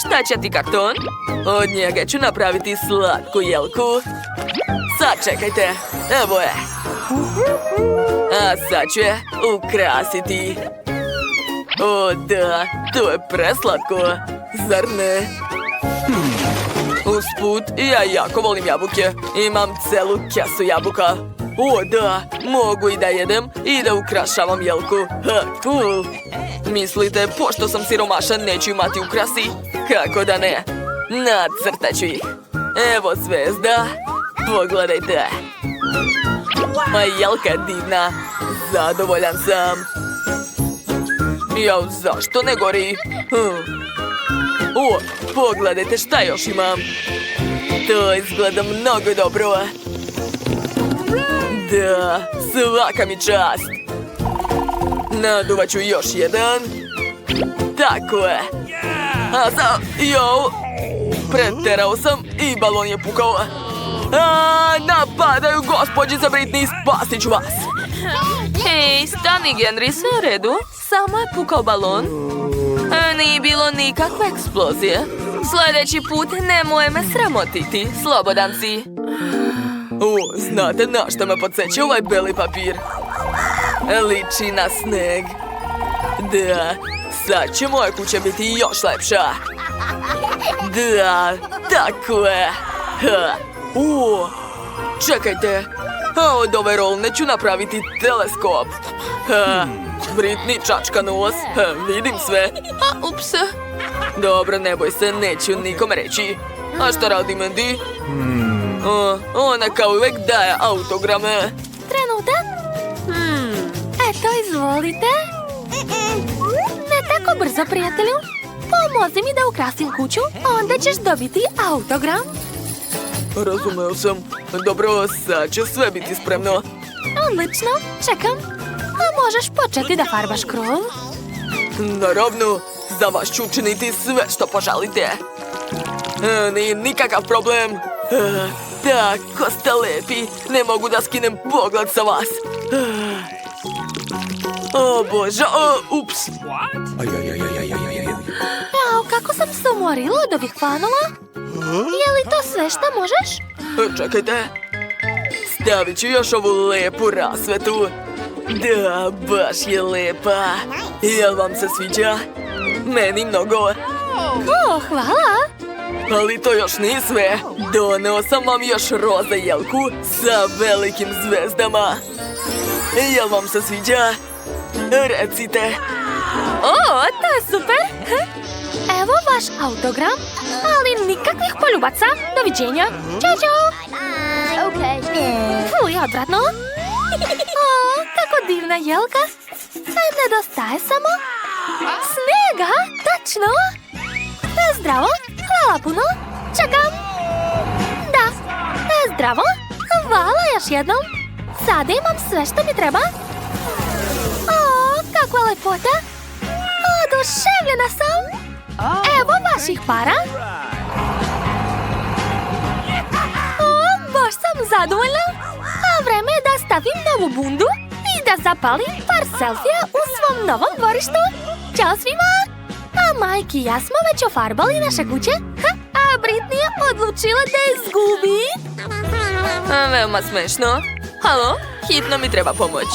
Šta će ti karton? Od njega ću napraviti slatku jelku. Sad čekajte. Evo je. A sad ću je ukrasiti. O da, to je preslatko. Zar ne? U Usput, ja jako volim jabuke. Imam celu kesu jabuka. O, da, mogu i da jedem i da ukrašavam jelku. Ha, cool. Mislite, pošto sam siromašan, neću imati ukrasi? Kako da ne? Nacrtat ću ih. Evo zvezda. Pogledajte. Ma jelka je divna. Zadovoljan sam. Jao, zašto ne gori? O, pogledajte šta još imam. To izgleda mnogo dobro. Da, svaka mi čast. Naduvat ću još jedan. Tako je. A sad, preterao sam i balon je pukao. Napadaju gospođica Britney, spasit ću vas. Hej, stani, Henry, sve u redu? Samo je pukao balon. Nije bilo nikakve eksplozije. Sljedeći put nemoj me sramotiti. Slobodan si. Znate na što me podsjeća ovaj beli papir? Liči na sneg. Da, sad će moja kuća biti još lepša. Da, tako je. Čekajte. Od ove rolne ću napraviti teleskop. Britney čačka nos. Vidim sve. Ups. Dobro, ne boj se, neću nikom reći. A šta radi Mandy? Ona kao uvijek daje autograme. Trenutak. Eto, izvolite. Ne tako brzo, prijatelju. Pomozi mi da ukrasim kuću, onda ćeš dobiti autogram. Razumeo sam. Dobro, sad će sve biti spremno. Odlično, čekam. A možeš početi da farbaš krov? Naravno, za vas ću učiniti sve što poželite. Nije nikakav problem. Tako ste lepi. Ne mogu da skinem pogled sa vas. O Bože, ups. Jao, kako sam se umorila od ovih fanova. Je li to sve što možeš? Čekajte. Stavit ću još ovu lepu rasvetu. Da, baš je lepa. Jel vam se sviđa? Meni mnogo. O, hvala. Ali to još nije sve. Doneo sam vam još roza jelku sa velikim zvezdama. Jel vam se sviđa? Recite. O, to je super. Evo vaš autogram, ali nikakvih poljubaca. Doviđenja. Ćao, čao. Fuj, odvratno. O, kako divna jelka. Nedostaje samo snega, tačno. Zdravo, hvala puno. Čekam. Da, zdravo, hvala još jednom. Sada imam sve što mi treba. O, kakva lepota. Oduševljena sam. Evo vaših para. O, baš sam zadovoljna. A vreme je da stavim novu bundu i da zapalim par selfija u svom novom dvorištu. Ćao svima. A majki i ja smo već ofarbali naše kuće. A Britney je odlučila da je izgubi. Veoma smešno. Halo, hitno mi treba pomoć.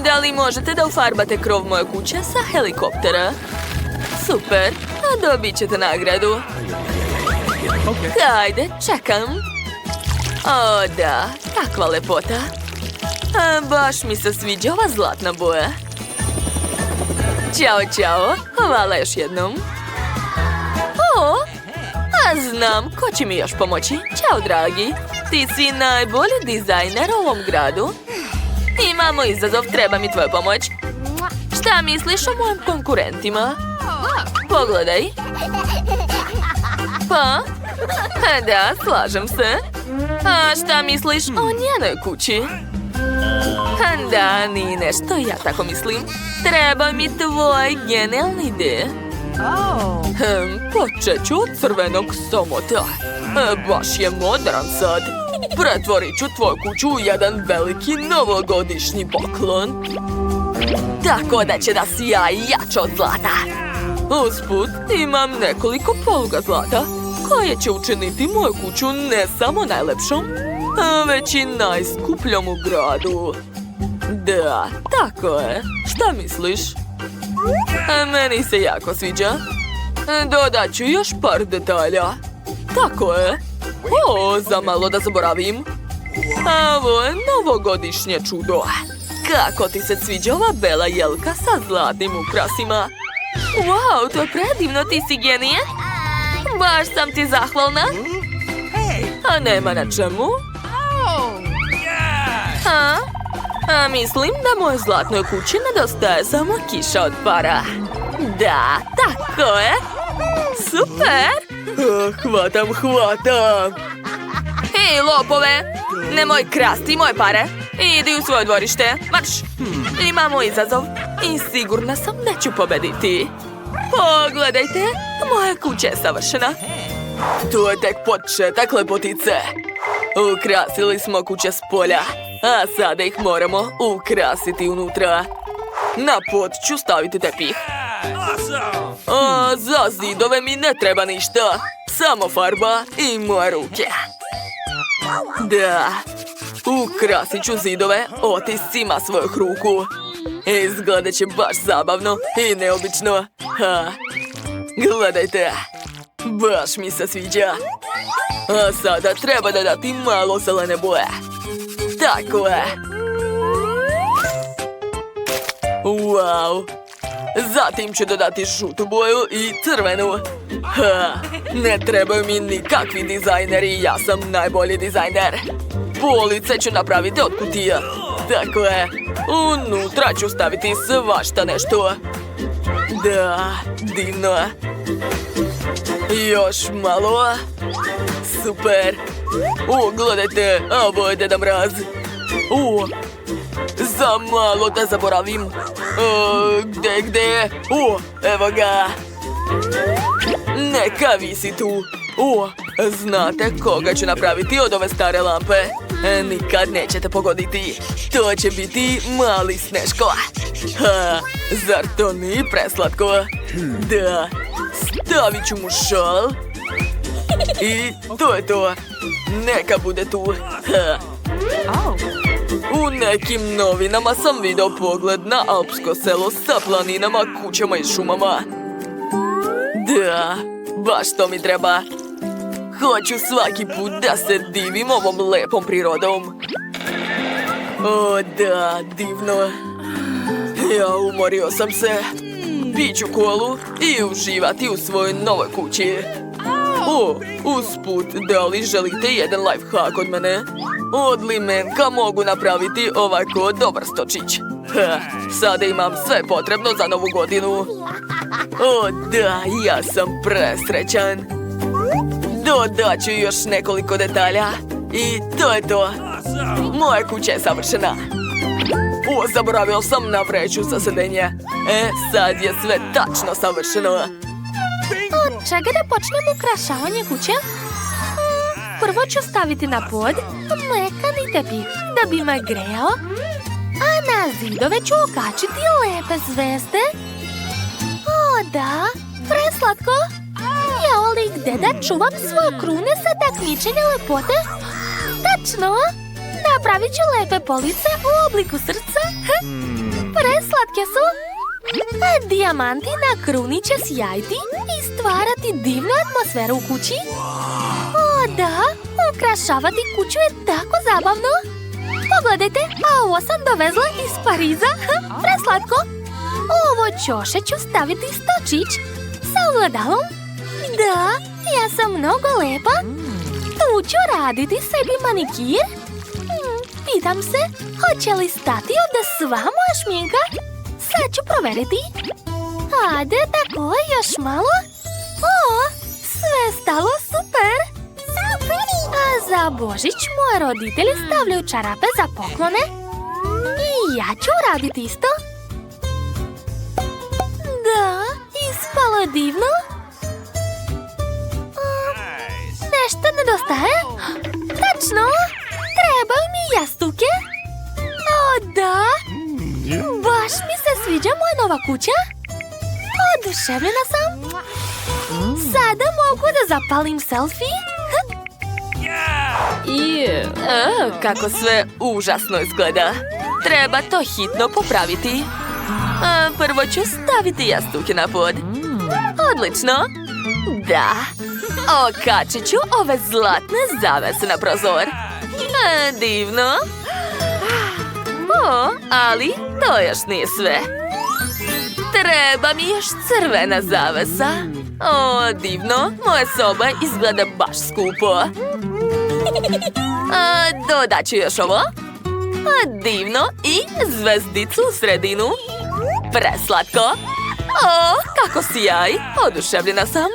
Da li možete da ufarbate krov moje kuće sa helikoptera? Super, a dobit ćete nagradu. Ajde, čekam. O da, takva lepota. Baš mi se sviđa ova zlatna boja. Ćao, čao, hvala još jednom. O, a znam, ko će mi još pomoći? Ćao, dragi. Ti si najbolji dizajner u ovom gradu. Imamo izazov, treba mi tvoja pomoć. Šta misliš o mojim konkurentima? Pogledaj. Pa? Da, slažem se. A šta misliš o njenoj kući? Da, nije nešto, ja tako mislim. Treba mi tvoj genijalne ideje. Počet ću od crvenog samota. Baš je modern sad. Pretvorit ću tvoju kuću u jedan veliki novogodišnji poklon. Tako da će da sija jače od zlata. Usput imam nekoliko poluga zlata koje će učiniti moju kuću ne samo najlepšom, već i najskupljom u gradu. Da, tako je. Šta misliš? Meni se jako sviđa. Dodat ću još par detalja. tako je. O, za malo da zaboravim. A ovo je novogodišnje čudo. Kako ti se sviđa ova bela jelka sa zlatnim ukrasima? Wow, to je predivno, ti si genije. Baš sam ti zahvalna. A nema na čemu. A mislim da moje zlatnoj kući nedostaje samo kiša od para. Da, tako je. Super. Hvatam. Hej, lopove, nemoj krasti moje pare. Idi u svoje dvorište, marš. Imamo izazov i sigurna sam da ću pobediti. Pogledajte, moja kuća je savršena. To je tek početak, lepotice. Ukrasili smo kuće s polja, a sada ih moramo ukrasiti unutra. Na pod ću staviti tepih. A za zidove mi ne treba ništa. Samo farba i moje ruke. Da, ukrasit ću zidove otiscima svojih ruku. Izgledat će baš zabavno i neobično. Gledajte, baš mi se sviđa. A sada treba dodati malo zelene boje. Tako je. Wow. Zatim ću dodati žutu boju i crvenu. Ne trebaju mi nikakvi dizajneri, ja sam najbolji dizajner. Police ću napraviti od kutija. Tako je. Unutra ću staviti svašta nešto. Da, divno. Još malo. Super. Gledajte, ovo je Deda Mraz. Za malo da zaboravim. Gde je? Evo ga. Neka visi tu. Znate koga ću napraviti od ove stare lampe? Nikad nećete pogoditi. To će biti mali Sneško. Zar to nije preslatko? Da. Stavit ću mu šal. I to je to. Neka bude tu. U nekim novinama sam video pogled na alpsko selo sa planinama, kućama i šumama. Da, baš to mi treba. Hoću svaki put da se divim ovom lepom prirodom. O da, divno. Ja umorio sam se. Piću kolu i uživati u svojoj novoj kući. Usput, da li želite jedan lifehack od mene? Od limenka mogu napraviti ovako dobar stočić. Sada imam sve potrebno za novu godinu. O da, ja sam presrećan. Dodat ću još nekoliko detalja. I to je to. Moja kuća je savršena. Zaboravio sam na vreću za sedenje. Sad je sve tačno savršeno. Od čega da počnem ukrašavanje kuće? Prvo ću staviti na pod mekani tepih da bi me grejao, a na zidove ću okačiti lepe zvezde. O da, preslatko! Ja li gde da čuvam svoje krune sa takmičenja lepote? Tačno! Napravit ću lepe police u obliku srca. Preslatke su! A dijamanti na kruni će sjajiti i stvarati divnu atmosferu u kući. O da, ukrašavati kuću je tako zabavno. Pogledajte, a ovo sam dovezla iz Pariza. Preslatko. Ovo ćoše ću staviti stočić sa ogledalom. Da, ja sam mnogo lepa. Tu ću raditi sebi manikir. Pitam se, hoće li stati ovdje sva moja šminka? Sad ću proveriti. Ajde, tako, još malo. Sve stalo super. A za Božić moje roditelji stavljaju čarape za poklone. I ja ću raditi isto. Da, ispalo je divno. Nešto nedostaje. Tačno, trebaju mi jastuke. O da, baš mi se sviđa moja nova kuća. Oduševljena sam. Sada mogu da zapalim selfie. Kako sve užasno izgleda. Treba to hitno popraviti. Prvo ću staviti jastuke na pod. Odlično. Da, Okačit ću ove zlatne zavese na prozor. Divno. Ali to još nije sve. Treba mi još crvena zavesa. Divno. Moja soba izgleda baš skupo. Dodat ću još ovo. Divno. I zvezdicu u sredinu. Preslatko. Kako sjaj. Oduševljena sam.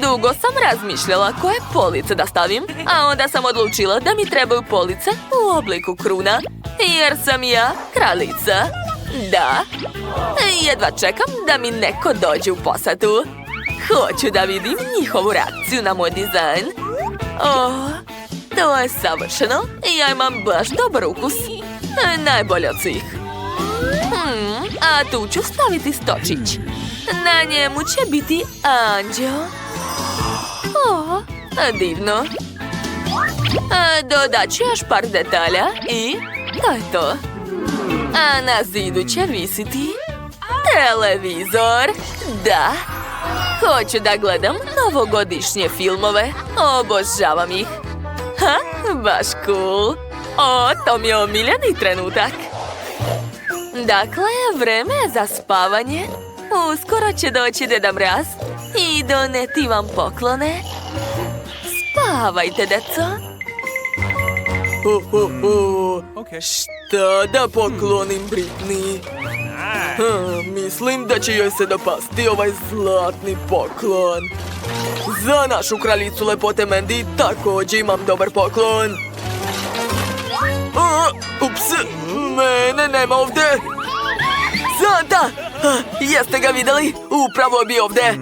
Dugo sam razmišljala koje police da stavim, a onda sam odlučila da mi trebaju police u obliku kruna, jer sam ja kraljica. Da. Jedva čekam da mi neko dođe u posjetu. Hoću da vidim njihovu reakciju na moj dizajn. To je savršeno. Ja imam baš dobar ukus. Najbolje od svih. A tu ću staviti stočić. Na njemu će biti anđeo. Divno. Dodat ću još par detalja i to je to. A na zidu će visiti televizor. Da. Hoću da gledam novogodišnje filmove. Obožavam ih. Baš cool. To mi je omiljeni trenutak. Dakle, vreme je za spavanje. Uskoro će doći Deda Mraz i doneti vam poklone. Spavajte, deco. Šta da poklonim Britney? Mislim da će joj se dopasti ovaj zlatni poklon. Za našu kraljicu lepote Mandy također imam dobar poklon. Ups, mene nema ovdje. Santa! Jeste ga vidjeli? Upravo bi ovdje.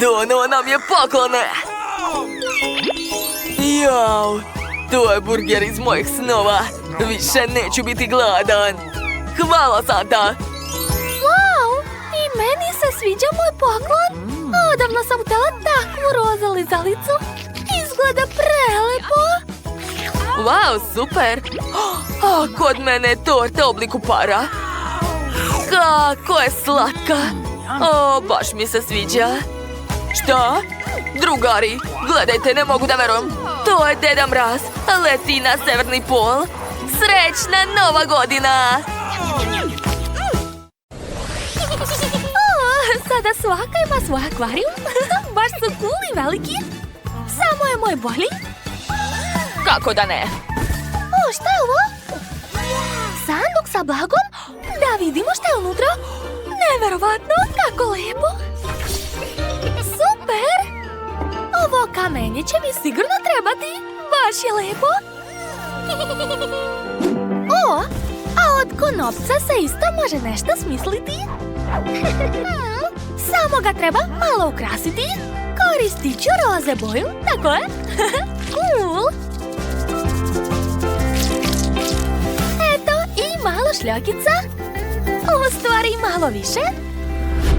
Donao nam je poklone. Jao, to je burger iz mojih snova. Više neću biti gladan. Hvala, Santa. Wow, i meni se sviđa moj poklon. Odavno sam htjela takvu roza lizalicu. Izgleda prelepo. Wow, super. Kod mene je torta u obliku para. Kako je slatka. Baš mi se sviđa. Šta? Drugari, gledajte, ne mogu da verujem. To je Deda Mraz. Leti na severni pol. Srećna Nova godina! Sada svaka ima svoj akvarijum. Baš su cool i veliki. Samo je moj bolji. Kako da ne? Šta je ovo? Sanduk sa blagom? Da vidimo šta je unutra. Neverovatno, kako lepo. Super! Ovo kamenje će mi sigurno trebati. Baš je lepo. A od konopca se isto može nešto smisliti. Samo ga treba malo ukrasiti. Koristit ću roze boju, tako je? Cool! Eto, i malo šljokica. U stvari malo više.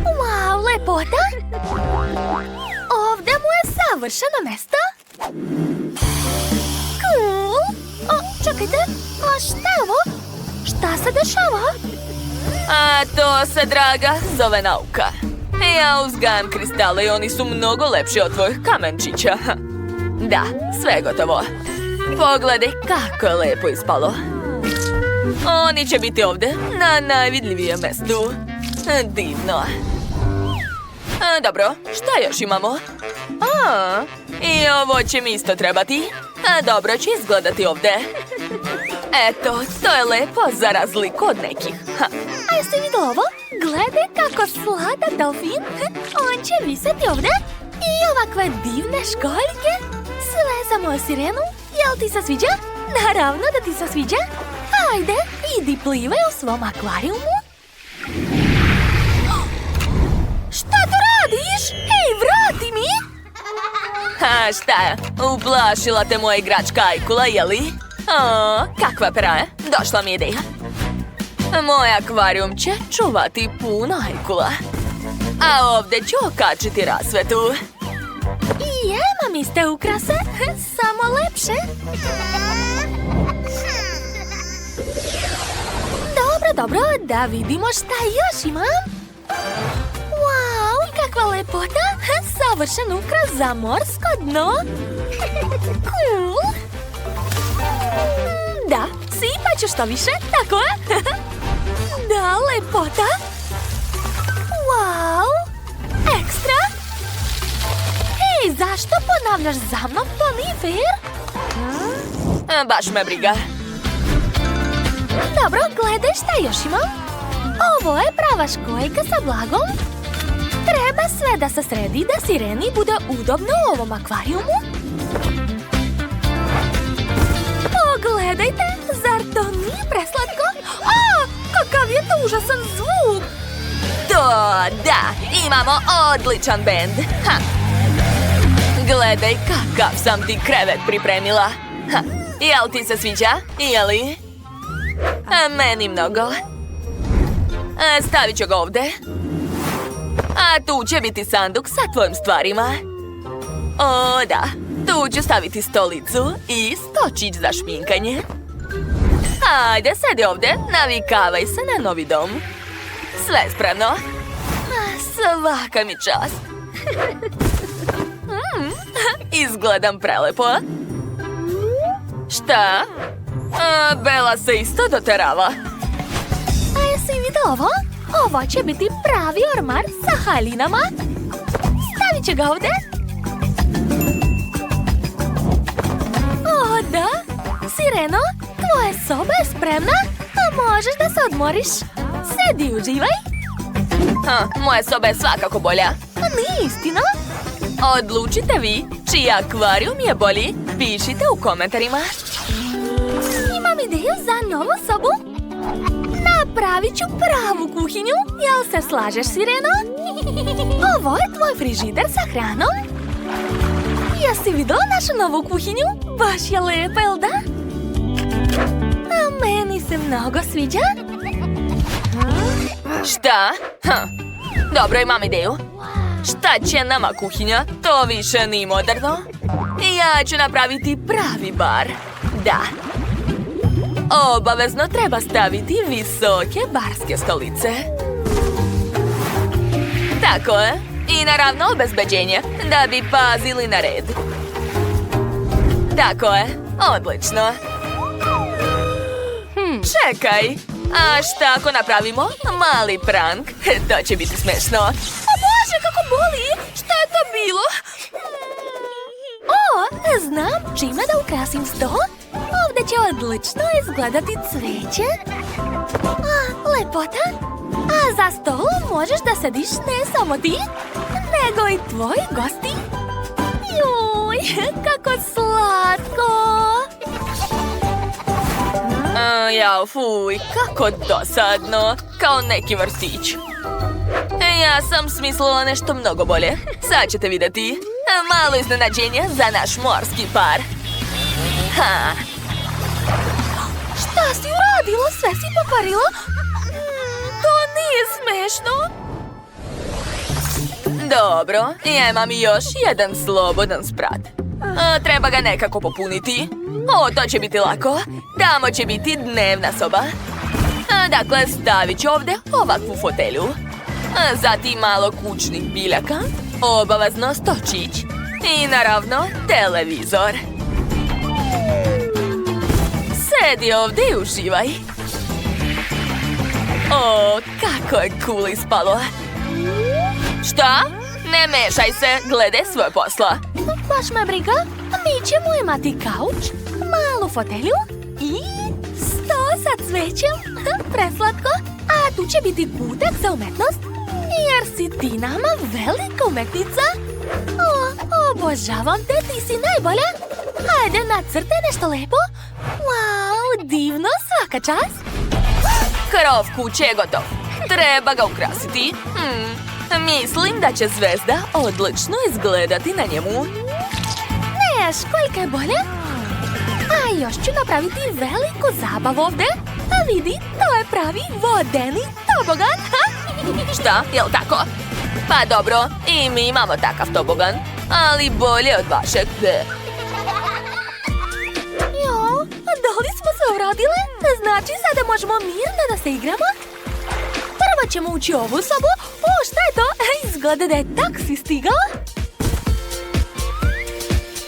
Wow, lepota. Ovdje mu je savršeno mesto. Cool. Čekajte, a šta je ovo? Šta se dešava? A to se, draga, zove nauka. Ja uzgajam kristale i oni su mnogo lepši od tvojih kamenčića. Da, sve je gotovo. Pogledaj kako je lepo ispalo. Oni će biti ovdje, na najvidljivijem mjestu. Divno. Dobro, šta još imamo? I ovo će mi isto trebati. Dobro će izgledati ovdje. Eto, to je lepo za razliku od nekih. A jeste vidjeli ovo? Gledaj kako sladan delfin. On će viseti ovdje. I ovakve divne školjke. Sve za moju sirenu. Jel ti se sviđa? Naravno da ti se sviđa. Ajde, idi plivaj u svom akvarijumu. Šta to radiš? Hej, vrati mi! Šta je? Uplašila te moja igračka Ajkula, jeli? Kakva pera je? Došla mi ideja. Moj akvarijum će čuvati puno Ajkula. A ovdje ću okačiti rasvetu. I imam iste ukrase, samo lepše. Dobro, da vidimo šta još imam. Wow, kakva lepota. savršen ukras za morsko dno. Cool. Da, sipat ću što više, tako je. Da, lepota. Wow, ekstra. Hej, zašto ponavljaš za mnom? To nije fair. Baš me briga. Dobro, gledaj šta još imam. Ovo je prava školjka sa blagom. Treba sve da se sredi da Sireni bude udobno u ovom akvarijumu. Pogledajte, zar to nije preslatko? A, kakav je to užasan zvuk! To, da, imamo odličan bend. Ha. Gledaj kakav sam ti krevet pripremila. Ha. Jel ti se sviđa? Jeli? Meni mnogo. Stavit ću ga ovdje. A tu će biti sanduk sa tvojim stvarima. O, da. Tu ću staviti stolicu i stočić za šminkanje. Ajde, sedi ovdje, navikavaj se na novi dom. Sve je spremno. Svaka mi čast. Izgledam prelepo. Šta? Bela se isto doterava. A jesi vidio ovo? Ovo će biti pravi ormar sa haljinama. Stavit ću ga ovdje. O, da. Sireno, tvoja soba je spremna. A možeš da se odmoriš. Sedi i uživaj. Moja soba je svakako bolja. Nije istina. Odlučite vi, čiji akvarijum je bolji. Pišite u komentarima. Imam ideju za novu sobu. Napravit ću pravu kuhinju. Jel se slažeš, Sireno? Ovo je tvoj frižider sa hranom. Jesi vidio našu novu kuhinju? Baš je lepa, jel da? A meni se mnogo sviđa. Šta? Dobro, imam ideju. Šta će nama kuhinja? To više nije moderno. Ja ću napraviti pravi bar. Da. Obavezno treba staviti visoke barske stolice. Tako je. I naravno obezbeđenje, da bi pazili na red. Tako je. Odlično. Čekaj. A šta ako napravimo mali prank? To će biti smešno. O Bože, kako boli! Šta je to bilo? O, znam čime da ukrasim sto. Ovdje će odlično izgledati cveće. A, lepota. A za stolom možeš da sediš ne samo ti, nego i tvoji gosti. Juj, kako slatko! Jao, fuj, kako dosadno. Kao neki vrtić. Ja sam smislila nešto mnogo bolje. Sad ćete vidjeti. Malo iznenađenja za naš morski par. Ha. Šta si uradila? Sve si pokvarila? To nije smešno. Dobro, ja imam još jedan slobodan sprat. Treba ga nekako popuniti. O, to će biti lako. Tamo će biti dnevna soba. Dakle, stavit ću ovdje ovakvu fotelju. Zatim malo kućnih biljaka. Obavezno stočić. I naravno, televizor. Sedi ovdje i uživaj. O, kako je cool ispalo. Šta? Ne mešaj se, gledaj svoje posla. Baš me briga, mi ćemo imati kauč, malu fotelju i sto sa cvećem. Preslatko. A tu će biti kutak za umetnost, jer si ti nama velika umetnica. O, obožavam te, ti si najbolja. Hajde, nacrtaj nešto lepo. Wow, divno, svaka čast. Krov kuće je gotov. Treba ga ukrasiti. Mislim da će zvezda odlično izgledati na njemu. Ne, školjka je bolje. A još ću napraviti veliku zabavu ovdje. A vidi, to je pravi vodeni tobogan. Šta, jel tako? Pa dobro, i mi imamo takav tobogan. Ali bolje od vašeg. Jo, da li smo se uradile? Znači sada možemo mirno da se igramo? Prvo ćemo ući u ovu sobu. O, šta je to? Izgleda da je taksi stigao.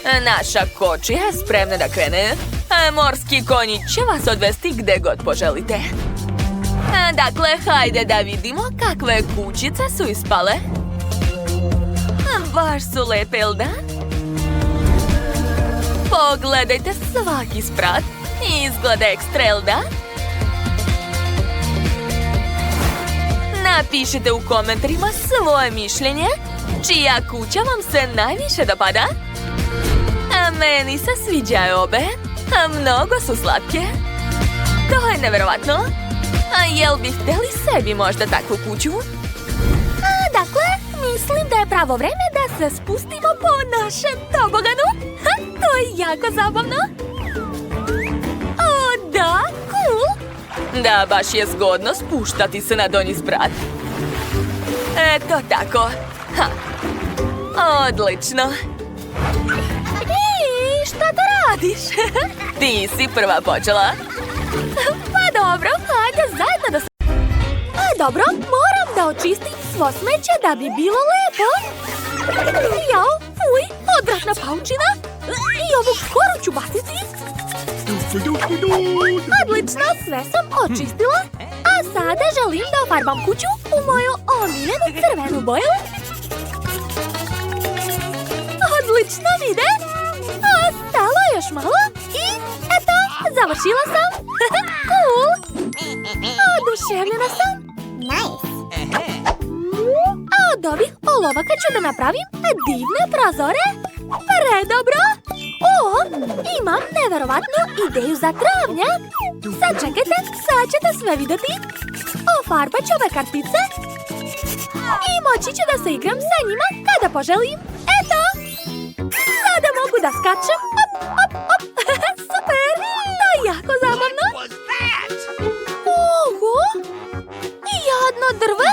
Naša kočija je spremna da krene. Morski konji će vas odvesti gde god poželite. Dakle, hajde da vidimo kakve kućice su ispale. Baš su lepe, jel da? Pogledajte svaki sprat. Izgleda ekstra, jel da? Napišite u komentarima svoje mišljenje. Čija kuća vam se najviše dopada? A meni se sviđaju obe. A mnogo su slatke. To je neverovatno. A jel bi htjeli sebi možda takvu kuću? Dakle, mislim da je pravo vreme da se spustimo po našem toboganu. To je jako zabavno. O, da, cool. Da, baš je zgodno spuštati se na donji sprat. Eto tako. Odlično. I šta to radiš? Ti si prva počela. Pa dobro, hajde zajedno da se... Dobro, moram da očistim svo smeće da bi bilo lepo. Jao, fuj, odvratna paučina. I ovu koru ću baciti. Odlično, sve sam očistila. A sada želim da ofarbam kuću u moju omiljenu crvenu boju. Odlično vide. Ostalo je još malo. I eto, završila sam. Cool. Oduševljena sam. A od ovih olovaka ću da napravim divne prozore. Predobro. O, imam neverovatnu ideju za travnjak. Sad čekajte, sad ćete sve vidjeti. Ofarbat ću ove kartice. I moći ću da se igram sa njima kada poželim. Eto. Sada mogu da skačem. Op, op, op. Super. To je jako zabavno. Oho. Jadno drve.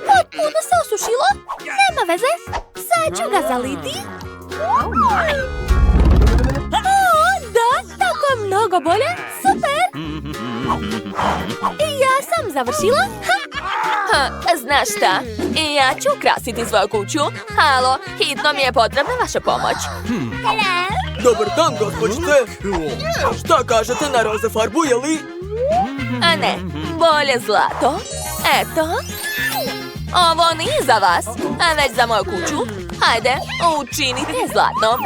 Potpuno se osušilo. Nema veze. Sad ću ga zaliti. O, da, tako je mnogo bolje. Super. I ja sam završila. Znaš šta? Ja ću ukrasiti svoju kuću. Halo, hitno mi je potrebna vaša pomoć. Dobar dan, gospođice. Šta kažete na roze farbu, jeli? A ne, bolje zlato. Eto. Ovo nije za vas, a već za moju kuću. Hajde, učinite zlatno.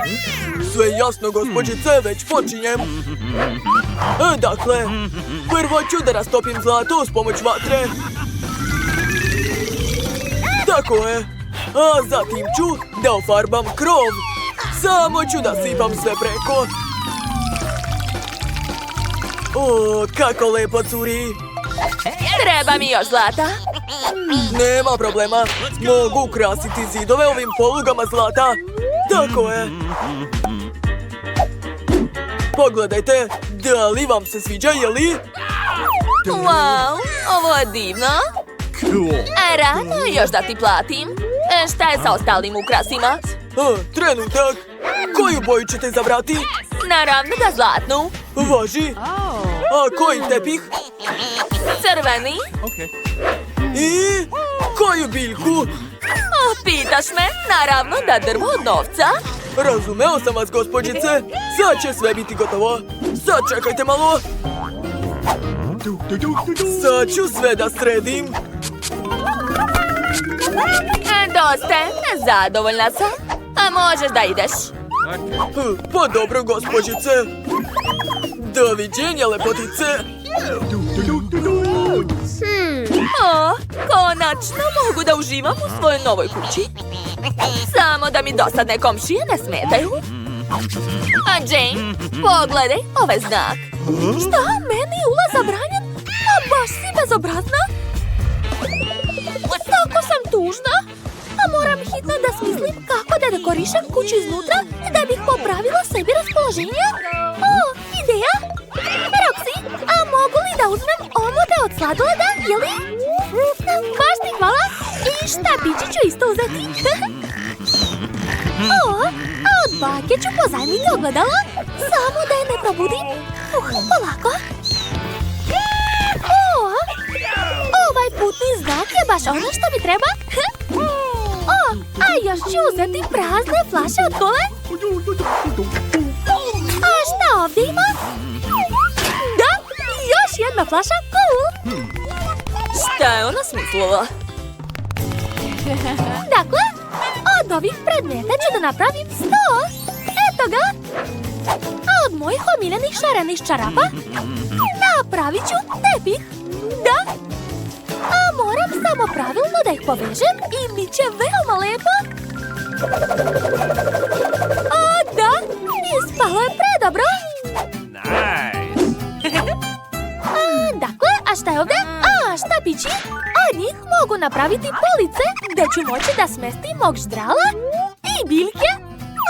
Sve jasno, gospođice, već počinjem. Dakle, prvo ću da rastopim zlato uz pomoć vatre. Tako je. A zatim ću da ofarbam krov. Samo ću da sipam sve preko. O, kako lepo curi. Treba mi još zlata. Nema problema. Mogu ukrasiti zidove ovim polugama zlata. Tako je. Pogledajte, da li vam se sviđa, jeli? Wow, ovo je divno. Rano je još da ti platim. Šta je sa ostalim ukrasima? Trenutak. Koju boju ćete izabrati? Naravno da zlatnu. Važi. A koji tepih? Crveni. I koju biljku? Pitaš me? Naravno da drvo od novca. Razumeo sam vas, gospođice. Sad će sve biti gotovo. Sad čekajte malo. Sad ću sve da sredim. Dosta, zadovoljna sam. A možeš da ideš. Pa dobro, gospođice. Doviđenja, lepotice. O, konačno mogu da uživam u svojoj novoj kući. Samo da mi dosadne komšije ne smetaju. A Jane, pogledaj ovaj znak. Šta? Meni je ulaz zabranjen? A baš si bezobrazna. Tako sam tužna. A moram hitno da smislim kako da dekorišem kuću iznutra da bih popravila sebi raspoloženje. O, ideja! Roxy, a mogu li da uzmem omute od sladoleda, jeli? Baš ti hvala. I štapići ću isto uzeti. O, a od bake ću pozajmiti ogledala. Samo da je ne probudim. Polako. O, ovaj putni znak je baš ono što mi treba. O, a još ću uzeti prazne flaše od kole. A šta ovdje ima? Da, još jedna flaša, cool. Šta je ona smislila? Dakle, od ovih predmeta ću da napravim 100. Eto ga. A od mojih omiljenih šarenih čarapa napravit ću tepih. Da. A moram samo pravilno da ih povežem i bit će veoma lepo. O, da. Ispalo je predobro. Dakle, a šta je ovdje? A, štapići. Od njih mogu napraviti police gdje ću moći da smestim mog ždrala i biljke.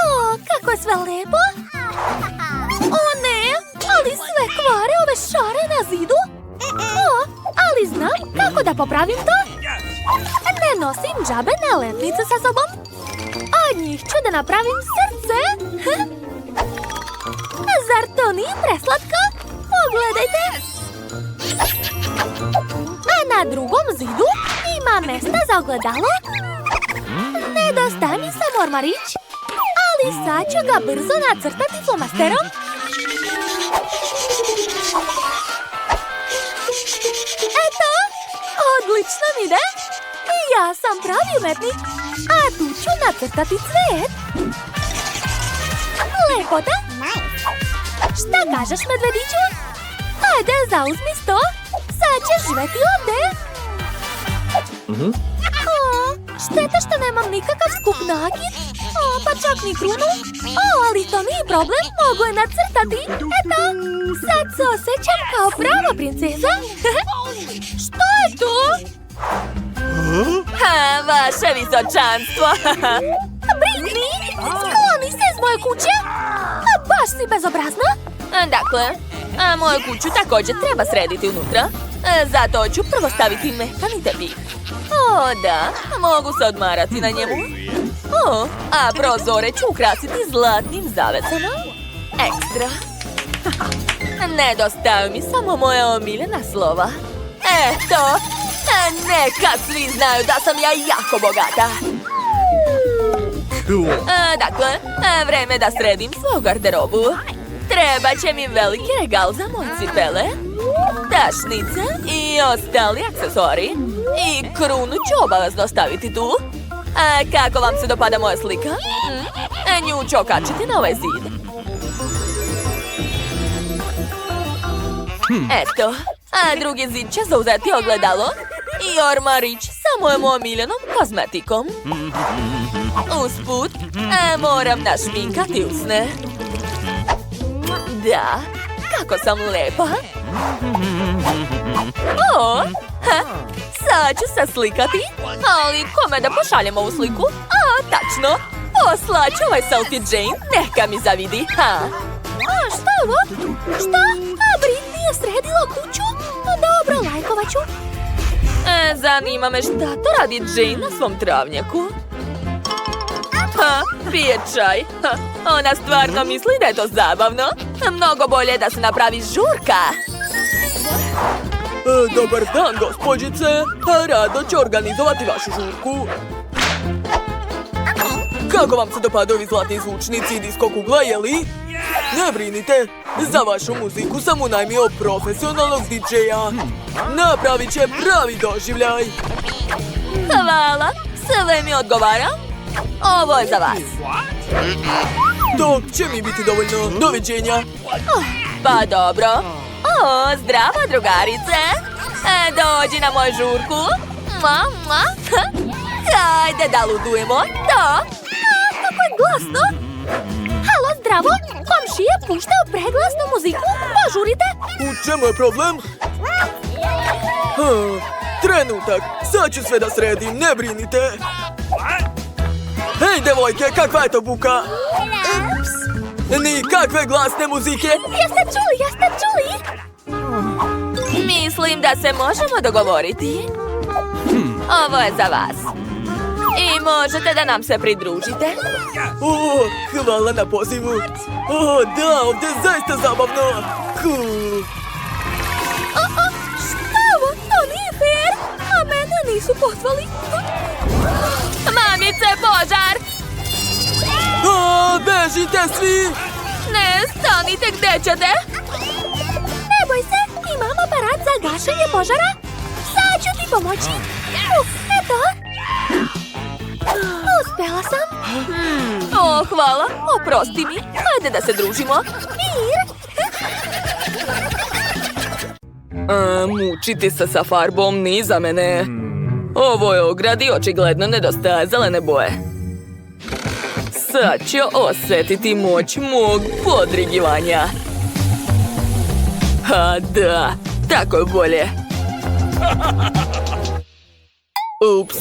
O, kako je sve lepo. O ne, ali sve kvare ove šare na zidu. O, ali znam kako da popravim to. Ne nosim džabe nalepnice sa sobom. Od njih ću da napravim srce. Zar to nije preslatko? Pogledajte. A na drugom zidu ima mesta za ogledalo. Nedostaje mi samo ormarić, ali sad ću ga brzo nacrtati flomasterom. Eto, odlično mi ide. Ja sam pravi umetnik, a tu ću nacrtati cvet. Lepota. Šta kažeš, medvediću? Hajde, zauzmi sto. Sad ćeš živeti ovdje. O, šteta što nemam nikakav skup nakit. O, pa čak ni krunu. O, ali to nije problem, mogu je nacrtati. Eto, sad se osjećam kao prava princeza. Što je to? Ha, vaše visočanstvo. Britney, skloni se iz moje kuće. A baš si bezobrazna. Dakle, moju kuću također treba srediti unutra. Zato ću prvo staviti mekani tepih. O, da, mogu se odmarati na njemu. O, a prozore ću ukrasiti zlatnim zavesama. Ekstra. Nedostaju mi samo moja omiljena slova. Eto, neka svi znaju da sam ja jako bogata. Dakle, vreme da sredim svoju garderobu. Treba će mi veliki regal za moje cipele, tašnice i ostali aksesuari. I krunu ću obavezno staviti tu. Kako vam se dopada moja slika? Nju ću okačiti na ovaj zid. Eto, a drugi zid će zauzeti ogledalo i ormarić sa mojom omiljenom kozmetikom. Usput, moram našminkati usne. Da, kako sam lepa. O, sad ću se slikati. Ali kome da pošaljem ovu sliku? A, tačno. Poslaću ovaj selfie Jane, neka mi zavidi. A, šta je ovo? Šta? A, Britney je sredila kuću? Dobro, lajkovat ću. Zanima me šta to radi Jane na svom travnjaku. Pije čaj. Ona stvarno misli da je to zabavno. Mnogo bolje da se napravi žurka. Dobar dan, gospođice. Rado ću organizovati vašu žurku. Kako vam se dopadaju ovi zlatni zvučnici i disko kugla, jeli? Ne brinite, za vašu muziku sam unajmio profesionalnog DJ-a. Napravit će pravi doživljaj. Hvala, sve mi odgovara. Ovo je za vas. To će mi biti dovoljno. Doviđenja. Pa dobro. O, zdravo, drugarice. Dođi na moju žurku. Hajde da ludujemo. Da. Kako je glasno. Halo, zdravo. Komšije puštaju preglasnu muziku. Požurite. U čemu je problem? Trenutak. Sad ću sve da sredim. Ne brinite. Hej, devojke, kakva je to buka? Nikakve glasne muzike. Jeste čuli? Mislim da se možemo dogovoriti. Ovo je za vas. I možete da nam se pridružite. Hvala na pozivu. Da, ovdje je zaista zabavno. Šta ovo? To nije fair. A mene nisu pozvali. Mamice, požar! Bez Bežite svi! Ne, stanite, gde ćete? Ne boj se, imam aparat za gašenje požara. Sad ću ti pomoći. Eto. Uspela sam. O, hvala, oprosti mi. Hajde da se družimo. Mir. Mučiti se sa farbom ni za mene. Ovoj ogradi očigledno nedostaje zelene boje. Sad ću osjetiti moć mog podrigivanja. A da, tako je bolje. Ups,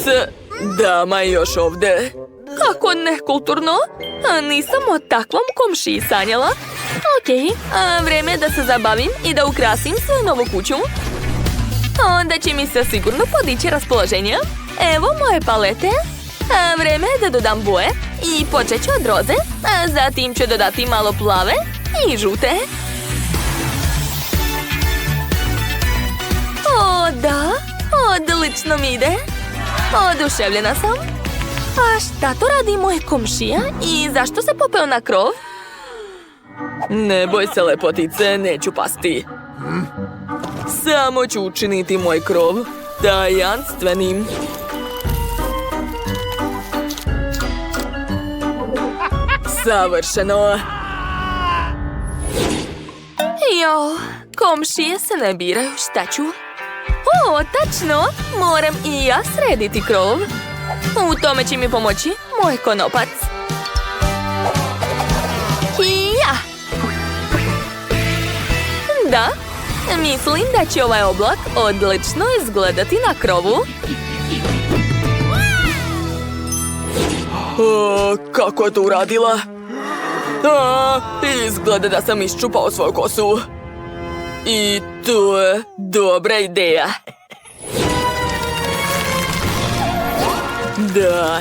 dama je još ovde. Kako nekulturno. Nisam o takvom komšiji sanjala. Okej, vreme je da se zabavim i da ukrasim svoju novu kuću. Onda će mi se sigurno podići raspoloženje. Evo moje palete. Vreme je da dodam boje i počet ću od roze. Zatim ću dodati malo plave i žute. O, da, odlično mi ide. Oduševljena sam. A šta to radi moj komšija i zašto se popeo na krov? Ne boj se, lepotice, neću pasti. Samo ću učiniti moj krov tajanstvenim. Savršeno. Jo, komšije se ne biraju, šta ću? O, tačno, moram i ja srediti krov. U tome će mi pomoći moj konopac. Ja! Da, mislim da će ovaj oblak odlično izgledati na krovu. Kako je to uradila? Izgleda da sam iščupao svoju kosu. I to je dobra ideja. Da,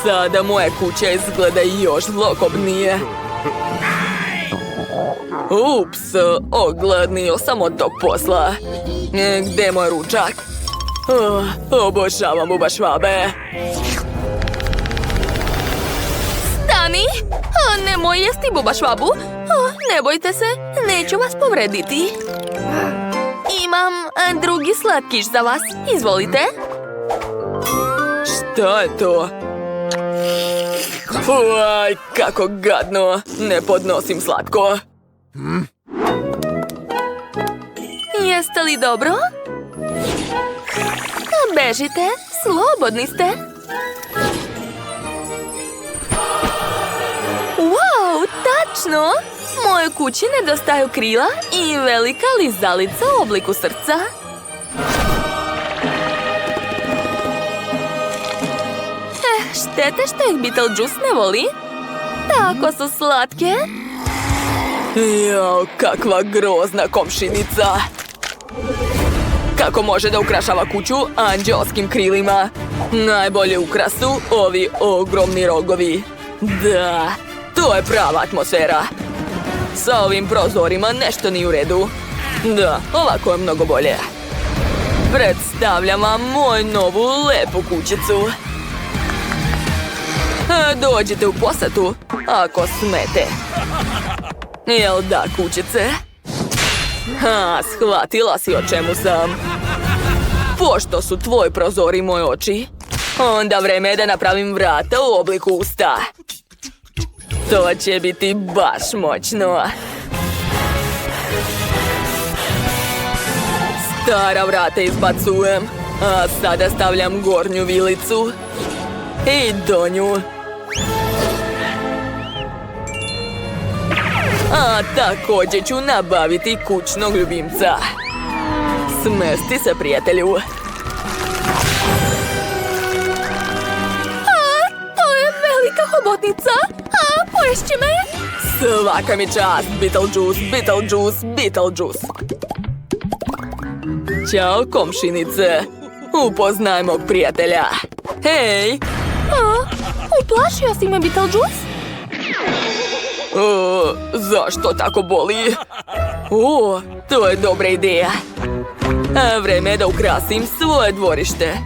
sada moja kuća izgleda još zlokobnije. Ups, ogladnio sam od tog posla. Gde je moj ručak? Obožavam bubašvabe. Stani! Nemoj jesti bubašvabu. Ne bojte se, neću vas povrediti. Imam drugi slatkiš za vas. Izvolite. Šta je to? Aj, kako gadno. Ne podnosim slatko. Jeste li dobro? Bežite, slobodni ste. Wow, tačno! Mojoj kući nedostaju krila i velika lizalica u obliku srca. Štete što ih Beetlejuice ne voli. Tako su slatke. Jao, kakva grozna komšinica. Kako može da ukrašava kuću anđelskim krilima? Najbolje ukrasu ovi ogromni rogovi. Da, to je prava atmosfera. Sa ovim prozorima nešto nije u redu. Da, ovako je mnogo bolje. Predstavljam vam moju novu lepu kućicu. Dođite u posetu, ako smete. Jel da, kućice? Shvatila si o čemu sam. Pošto su tvoji prozori moje oči, onda vreme je da napravim vrata u obliku usta. To će biti baš moćno. Stara vrata izbacujem, a sada stavljam gornju vilicu i donju. A također ću nabaviti kućnog ljubimca. Smesti se, prijatelju. To je velika hobotnica. Poješće me. Svaka mi čast, Beetlejuice, Beetlejuice, Beetlejuice. Ćao, komšinice. Upoznaj mog prijatelja. Hej! Uplašio si me, Beetlejuice? Zašto tako boli? To je dobra ideja. Vreme je da ukrasim svoje dvorište.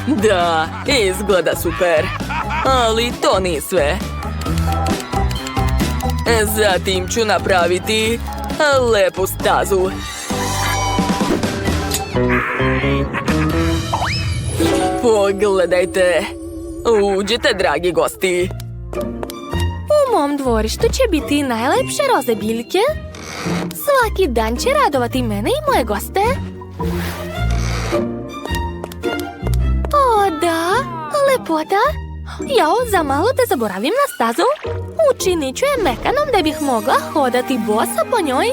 Da, izgleda super. Ali to nije sve. Zatim ću napraviti lepu stazu. Pogledajte. Uđite, dragi gosti. U mom dvorištu će biti najlepše roze biljke. Svaki dan će radovati mene i moje goste. O, da, lepota. Jao, za malo da zaboravim na stazu. Učinit ću je mekanom da bih mogla hodati bosa po njoj.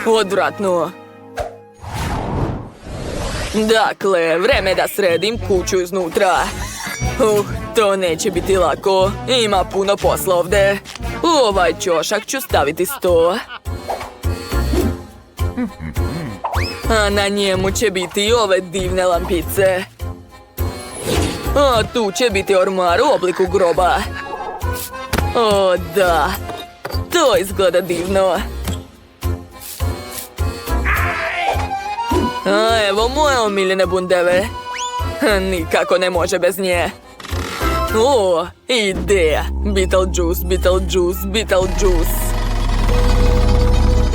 Odvratno. Dakle, vreme da sredim kuću iznutra. To neće biti lako. Ima puno posla ovde. U ovaj ćošak ću staviti sto. A na njemu će biti ove divne lampice. A tu će biti ormar u obliku groba. O, da. To izgleda divno. A evo moje omiljene bundeve. Nikako ne može bez nje. O, ideja. Beetlejuice, Beetlejuice, Beetlejuice.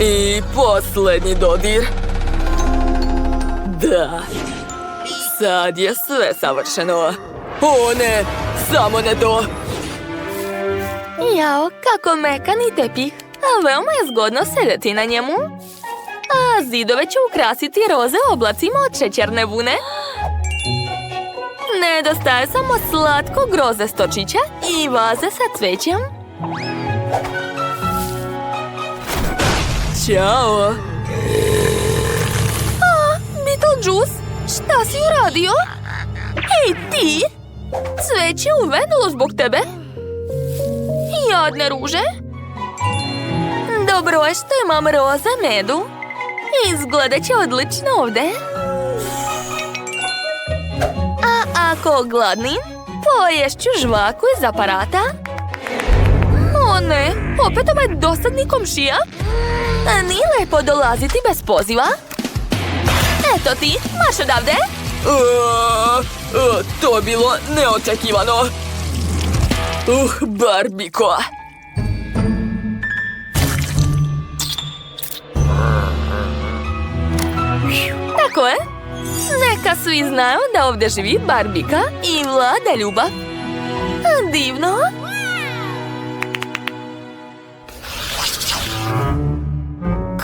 I posljednji dodir. Da. Sad je sve savršeno. O ne, samo ne to. Jao, kako mekani tepih. A veoma je zgodno sedeti na njemu. A zidove ću ukrasiti roze oblacima od šećerne vune. Nedostaje samo slatkog roze stočića i vaze sa cvećem. Ćao. Beetlejuice, šta si uradio? Ej, ti! Cveće uvenulo zbog tebe? Jadne ruže. Dobro je što imam roza medu. Izgledat će odlično ovde. A ako gladnim, poješću žvaku iz aparata. O ne, opet ovaj dosadni komšija. A nije lepo dolaziti bez poziva. Eto ti, marš odavde. To je bilo neočekivano. Barbiko. Tako je. Neka svi znaju da ovdje živi Barbika i vlada ljubav. Divno.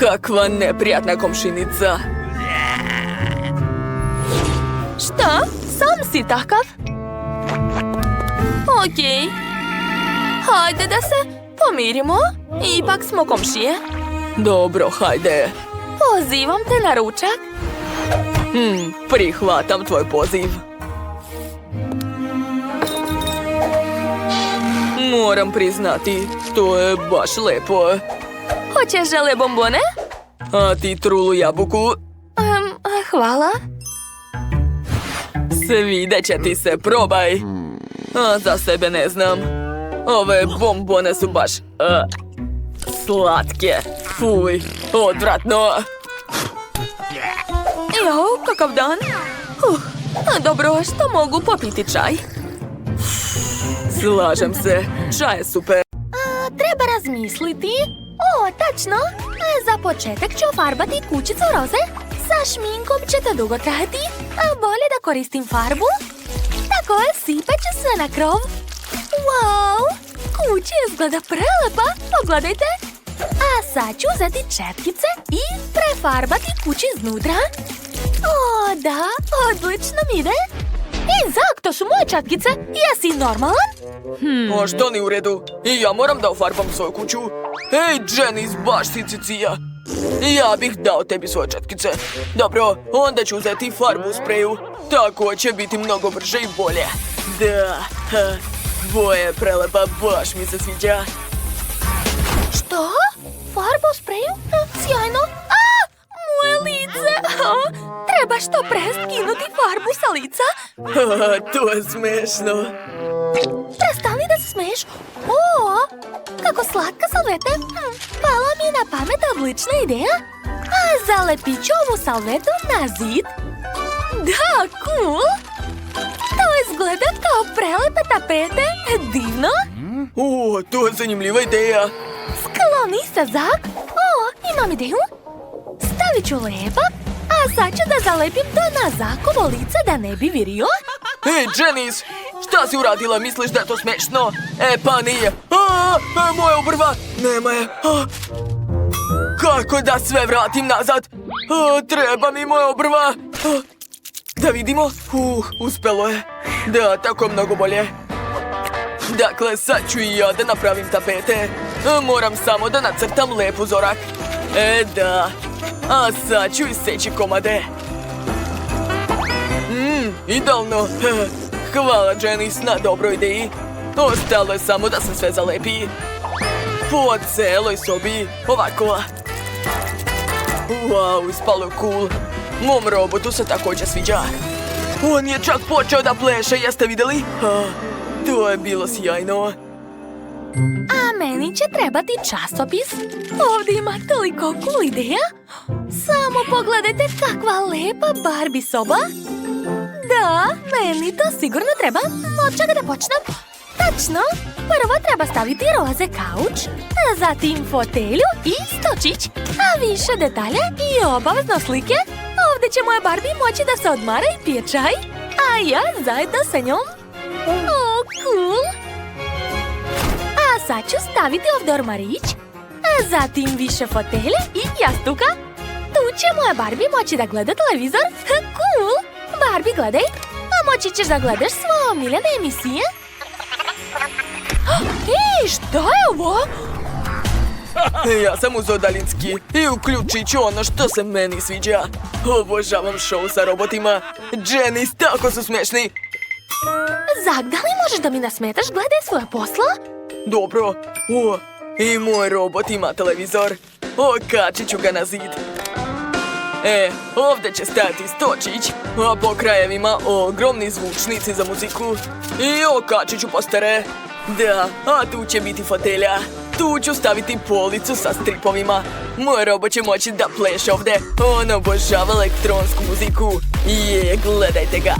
Kakva neprijatna komšinica. Šta? Sam si takav? Okej. Hajde da se pomirimo. Ipak smo komšije. Dobro, hajde. Pozivam te na ručak. Prihvatam tvoj poziv. Moram priznati, to je baš lepo. Hoćeš žele bombone? A ti trulu jabuku? Hvala. Svidet će ti se, probaj. A za sebe ne znam. Ove bombone su baš slatke. Fuj, odvratno. Jo, kakav dan. Dobro, što mogu popiti čaj? Slažem se, čaj je super. Treba razmisliti. O, tačno. Za početak ću farbati kućicu roze. Sa šminkom će to dugo trajati. Bolje da koristim farbu. Tako je, sipat ću sve na krov. Wow, kuća izgleda prelepa. Pogledajte. A sad ću uzeti četkice i prefarbati kuću iznutra. O, da, odlično mi ide. Izak, to su moje četkice. Jesi normalan? A što ni u redu? I ja moram da ofarbam svoju kuću. Hej, Janice, baš si cicija. Ja bih dao tebi svoje četkice. Dobro, onda ću uzeti farbu u spreju. Tako će biti mnogo brže i bolje. Da, boja je prelepa, baš mi se sviđa. Što? Farba u spreju? Sjajno. Moje lice. Treba što pre skinuti farbu sa lica. To je smešno. Prestani da se smeješ. O, kako slatka salvete. Pala mi je na pamet odlična ideja. A zalepit ću ovu salvetu na zid. Da, cool. To izgleda kao prelepe tapete. Divno. O, to je zanimljiva ideja. Skloni se, Zak. O, imam ideju. Stavit ću lepak, a sad ću da zalepim to na Zakovo lice da ne bi virio. Ej, Janice, šta si uradila? Misliš da je to smešno? Pa nije. Moja obrva! Nema je. Kako da sve vratim nazad? Treba mi moja obrva. Da vidimo. Uspelo je. Da, tako mnogo bolje. Dakle, sad ću i ja da napravim tapete. Moram samo da nacrtam lep uzorak. Da. A sad ću iseći komade. Idealno. Hvala, Janice, na dobroj ideji. Ostalo je samo da se sve zalepi. Po celoj sobi. Ovako. Wow, ispalo je cool. Mom robotu se također sviđa. On je čak počeo da pleše, jeste vidjeli? To je bilo sjajno. A meni će trebati časopis. Ovdje ima toliko cool ideja. Samo pogledajte kakva lepa Barbie soba. Da, meni to sigurno treba. Od čega da počnem? Tačno, prvo treba staviti roze kauč, zatim fotelju i stočić, a više detalja i obavezno slike. Ovdje će moja Barbie moći da se odmara i pije čaj, a ja zajedno sa njom. O, cool! A sad ću staviti ovdje ormarić, a zatim više fotelje i jastuka. Tu će moja Barbie moći da gleda televizor. Cool! Barbie, gledaj, a moći ćeš da gledaš svoje omiljene emisije. Ej, šta je ovo? Ja sam uzeo daljinski i uključit ću ono što se meni sviđa. Obožavam show sa robotima. Janice, tako su smešni. Zak, da li možeš da mi nasmetaš? Gledaj svoje posla. Dobro. I moj robot ima televizor. Okačit ću ga na zid. Ovdje će stajati stočić, a po krajevima ogromni zvučnici za muziku. I okačit ću postere. Da, a tu će biti fotelja. Tu ću staviti policu sa stripovima. Moj robot će moći da pleše ovdje. On obožava elektronsku muziku. Gledajte ga.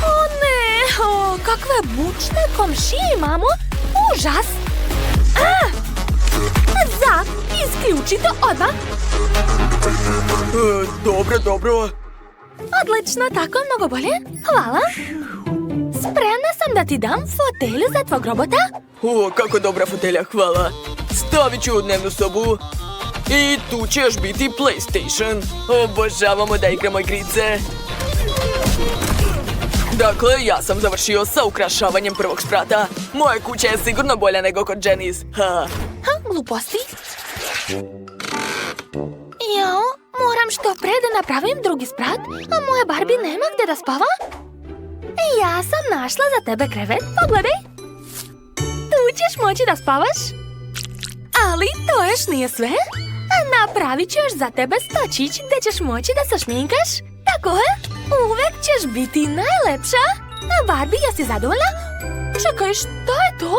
O ne, kakve bučne komšije imamo. Užas. Zak, isključi to odmah. Dobro. Odlično, tako mnogo bolje. Hvala. Spremna sam da ti dam fotelju za tvog robota. Kako dobra fotelja, hvala. Stavit ću u dnevnu sobu. I tu će još biti PlayStation. Obožavamo da igramo igrice. Dakle, ja sam završio sa ukrašavanjem prvog sprata. Moja kuća je sigurno bolja nego kod Janice. Gluposti. Jao, moram što pre da napravim drugi sprat, a moja Barbie nema gde da spava. Ja sam našla za tebe krevet, pogledaj. Tu ćeš moći da spavaš. Ali to još nije sve. Napravit ću još za tebe stočić gde ćeš moći da se šminkaš. Tako je, uvek ćeš biti najlepša. A Barbie, jesi zadovoljna? Čekaj, šta je to?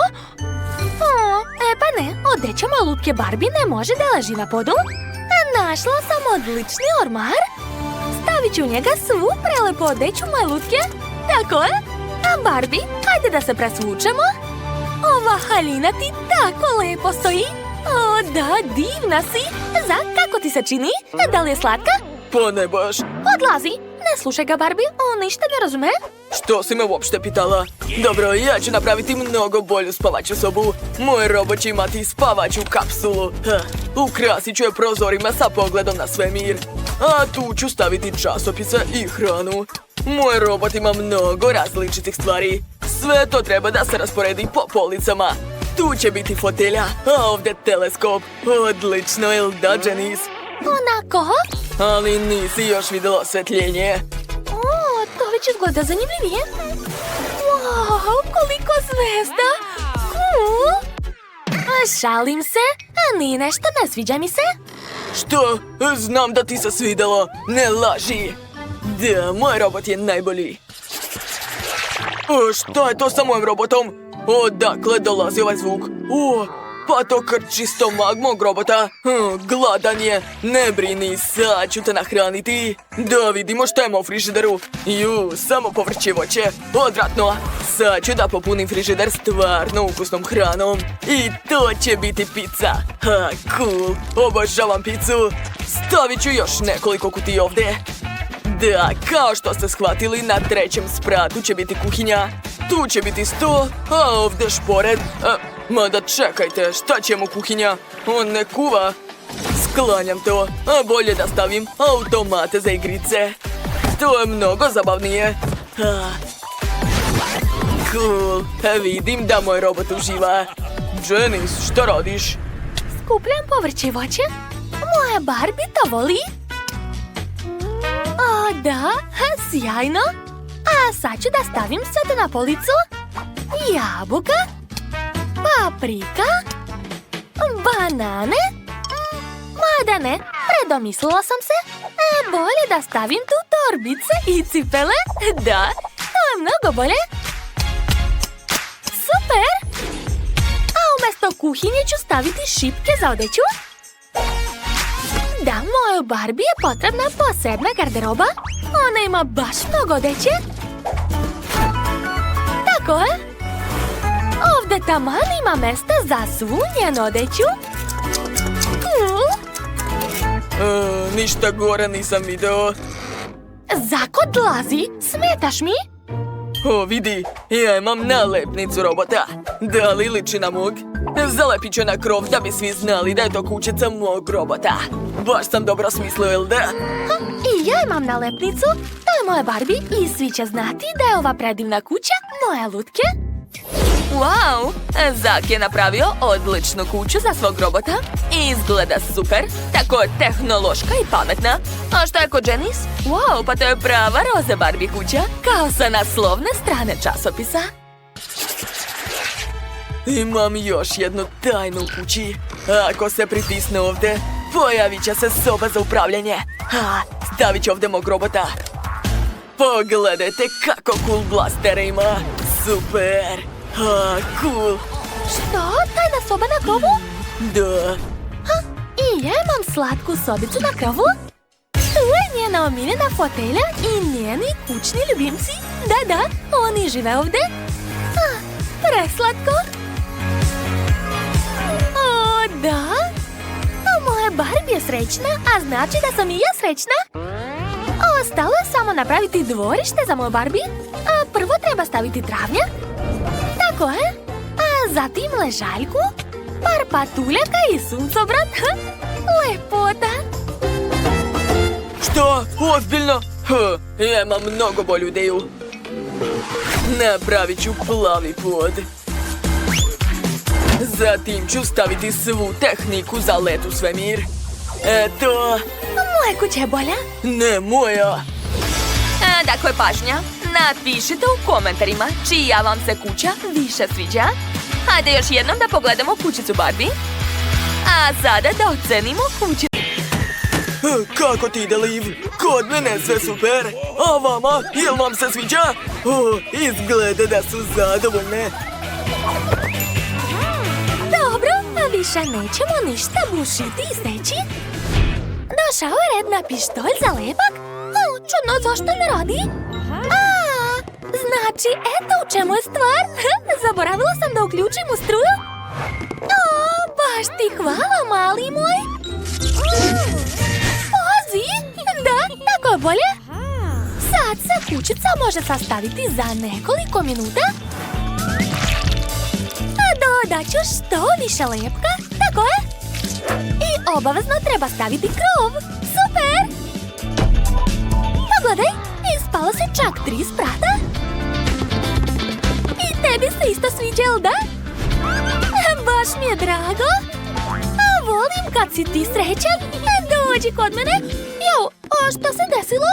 Pa ne, odeća malutke Barbie ne može da leži na podu. Našla sam odlični ormar. Stavit ću u njega svu prelepu odeću malutke. Tako je. A Barbie, hajde da se presvučemo. Ova haljina ti tako lepo stoji. O, da, divna si. Zak, kako ti se čini? Da li je slatka? Pa ne baš. Odlazi. Ne slušaj ga, Barbie, on ništa ne razume. Što si me uopšte pitala? Dobro, ja ću napraviti mnogo bolju spavaću sobu. Moj robot će imati spavaću kapsulu. Ukrasit ću je prozorima sa pogledom na svemir. A tu ću staviti časopise i hranu. Moj robot ima mnogo različitih stvari. Sve to treba da se rasporedi po policama. Tu će biti fotelja, a ovdje teleskop. Odlično, jel da, Janice? Onako? Ali nisi još vidjela osvetljenje. To već izgleda zanimljivije. Wow, koliko zvezda! Cool! Šalim se, a nije nešto, ne sviđa mi se. Što? Znam da ti se svidjelo. Ne laži. Da, moj robot je najbolji. Šta je to sa mojim robotom? Odakle dolazi ovaj zvuk? Pa to krči stomak mog robota. Gladan je. Ne brini, sad ću te nahraniti. Da vidimo šta ima u frižideru. Samo povrće i voće. Odvratno. Sad ću da popunim frižider stvarno ukusnom hranom. I to će biti pizza. Cool. Obožavam pizzu. Stavit ću još nekoliko kutija ovdje. Da, kao što ste shvatili, na trećem spratu će biti kuhinja. Tu će biti sto, a ovdje špored. Mada čekajte, šta ćemo kuhinja? On ne kuva. Sklanjam to, a bolje da stavim automate za igrice. To je mnogo zabavnije. Cool, vidim da moj robot uživa. Janice, šta radiš? Skupljam povrće i voće. Moja Barbie to voli. O, da, sjajno. A sad ću da stavim sve to na policu. Jabuka, paprika, banane. Mada ne, predomislila sam se. Bolje da stavim tu torbice i cipele. Da, to je mnogo bolje. Super! A umjesto kuhinje ću staviti šipke za odeću. Da, mojoj Barbie je potrebna posebna garderoba. Ona ima baš mnogo odeće. Tako je. Ovdje taman ima mesta za svu njenu odeću. Ništa gore nisam video. Zako dlazi, smetaš mi? O, vidi, ja imam nalepnicu robota. Da li liči na mog? Zalepit ću na krov da bi svi znali da je to kućica mog robota. Baš sam dobro smislio, jel da? I ja imam nalepnicu, to je moja Barbie i svi će znati da je ova predivna kuća moja lutke. Wow, Zak je napravio odličnu kuću za svog robota. Izgleda super, tako tehnološka i pametna. A šta je kod Janice? Wow, pa to je prava roza Barbie kuća, kao sa naslovne strane časopisa. Imam još jednu tajnu u kući. Ako se pritisne ovdje, pojavit će se soba za upravljanje. Stavit ću ovdje mog robota. Pogledajte kako cool blaster ima. Super. Cool. Što? Tajna soba na krovu? Da. I ja imam slatku sobicu na krovu. Tu je njena omiljena fotelja i njeni kućni ljubimci. Da, oni žive ovdje. Preslatko. O, da. Moja Barbie je srećna, a znači da sam i ja srećna. Ostalo je samo napraviti dvorište za moju Barbie. A prvo treba staviti travnjak. Tako je. A zatim ležaljku, par patuljaka i suncobran. Lepota. Što? Ozbiljno? Ja imam mnogo bolju ideju. Napravit ću plavi pod. Zatim ću staviti svu tehniku za let u svemir. Eto. Moja kuća je bolja. Ne moja. Dakle, pažnja. Napišite u komentarima čija vam se kuća više sviđa. Hajde još jednom da pogledamo kućicu Barbie. A sada da ocenimo kućicu. Kako ti ide, Liv? Kod mene sve super. A vama, jel vam se sviđa? Izgleda da su zadovoljne. Dobro, a više nećemo ništa bušiti i seći. Došao je red na pištolj za lepak. Čudno, zašto ne radi? Znači, eto u čemu je stvar. Zaboravila sam da uključim u struju. Baš ti hvala, mali moj. Pazi, da, tako je bolje. Sad se kućica može sastaviti za nekoliko minuta. A dodat ću što više lepka, tako je. I obavezno treba staviti krov. Super! Pogledaj, ispalo se čak 3 sprata. I tebi se isto sviđa, jel da? Baš mi je drago. A volim kad si ti srećan. Dođi kod mene. Jo, a što se desilo?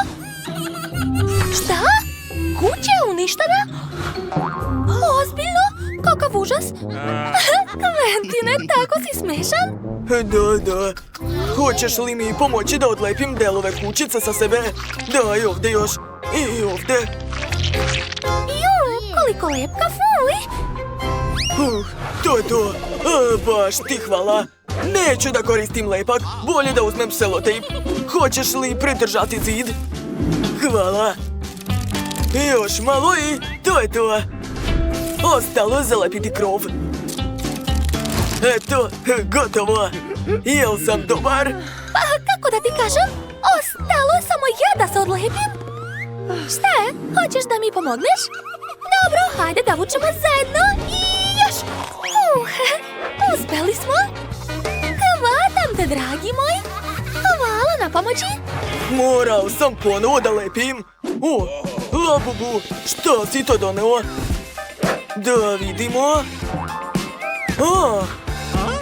Šta? Kuća je uništena? Ozbiljno? Kakav užas? Kventine, tako si smešan? Da. Hoćeš li mi pomoći da odlepim delove kućice sa sebe? Daj ovdje još. I ovdje. Ju, koliko lepka, fuj! To je to. Baš ti hvala. Neću da koristim lepak, bolje da uzmem selotejp. Hoćeš li pridržati zid? Hvala. Još malo i to je to. Ostalo zalepiti krov. Eto, gotovo. Jel sam dobar? Pa kako da ti kažem? Ostalo je samo ja da se odlepim. Šta je? Hoćeš da mi pomogneš? Dobro, hajde da vučemo zajedno i još. Uspeli smo. Hvatam te, dragi moj. Hvala na pomoći. Morao sam ponovo da lepim. O, Labubu, šta si to doneo? Da vidimo.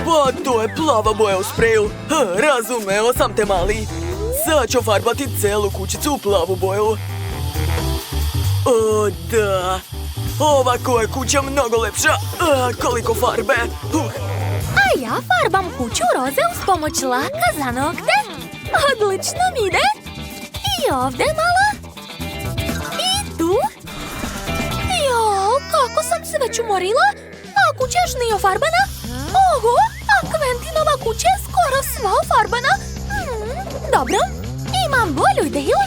Pa to je plava boja u spreju. Razumeo sam te, mali. Sad ću farbati celu kućicu u plavu boju. O, da. Ovako je kuća mnogo lepša. Koliko farbe. A ja farbam kuću roze uz pomoć laka za nokte. Odlično mi ide. I ovdje malo. I tu. Jo, kako sam se već umorila. A kuća još nije ofarbana. Oho, a Quentinova kuća je skoro sva ofarbana. Dobro, imam bolju ideju.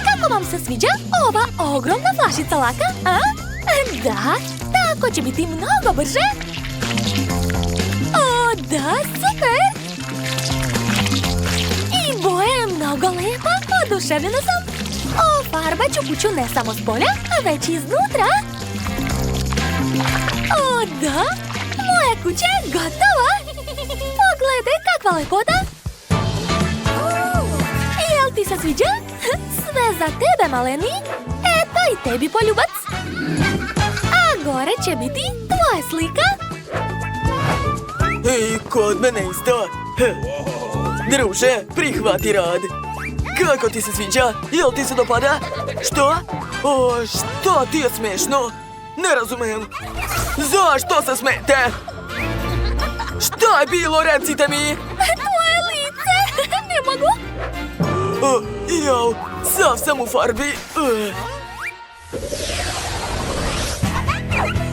Kako vam se sviđa ova ogromna flašica laka, a? Da, tako će biti mnogo brže. O, da, super! I boja je mnogo lepa, oduševljena sam. Ofarbat ću kuću ne samo s polja, već i iznutra. O, da, moja kuća je gotova. Pogledaj kakva lepota. Jel ti se sviđa? Sve za tebe, maleni. Eto i tebi, poljubac. A gore će biti tvoja slika. I kod mene isto. Druže, prihvati rad. Kako ti se sviđa? Jel ti se dopada? Što? O, što ti je smešno? Ne razumem. Zašto se smete? Šta je bilo, recite mi? Tvoje lice. Ne mogu. Jao, sav sam u farbi.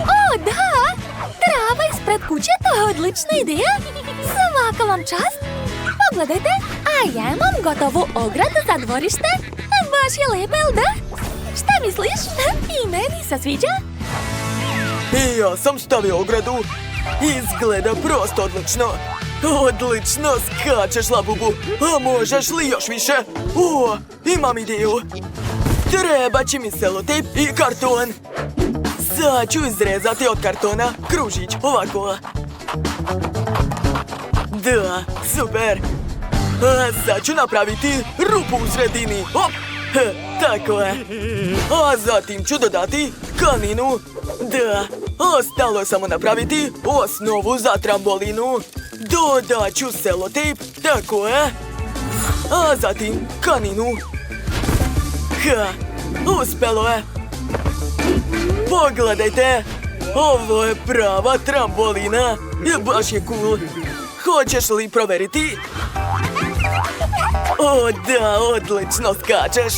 O, da! Trava ispred kuće, to je odlična ideja. Svaka vam čast. Pogledajte, a ja imam gotovu ogradu za dvorište. Baš je lepa, jel da? Šta misliš? I meni se sviđa? I ja sam stavio ogradu. Izgleda prosto odlično. Odlično skačeš, Labubu. A možeš li još više? O, imam ideju. Treba će mi selotejp i karton. Sad ću izrezati od kartona kružić, ovako. Da, super. A sad ću napraviti rupu u sredini. Hop, tako je. A zatim ću dodati kaninu. Da, ostalo je samo napraviti osnovu za trambolinu. Dodat ću selotejp, tako je. A zatim kaninu. Uspelo je. Pogledajte, ovo je prava trambolina. Baš je cool. Hoćeš li proveriti? O, da, odlično skačeš.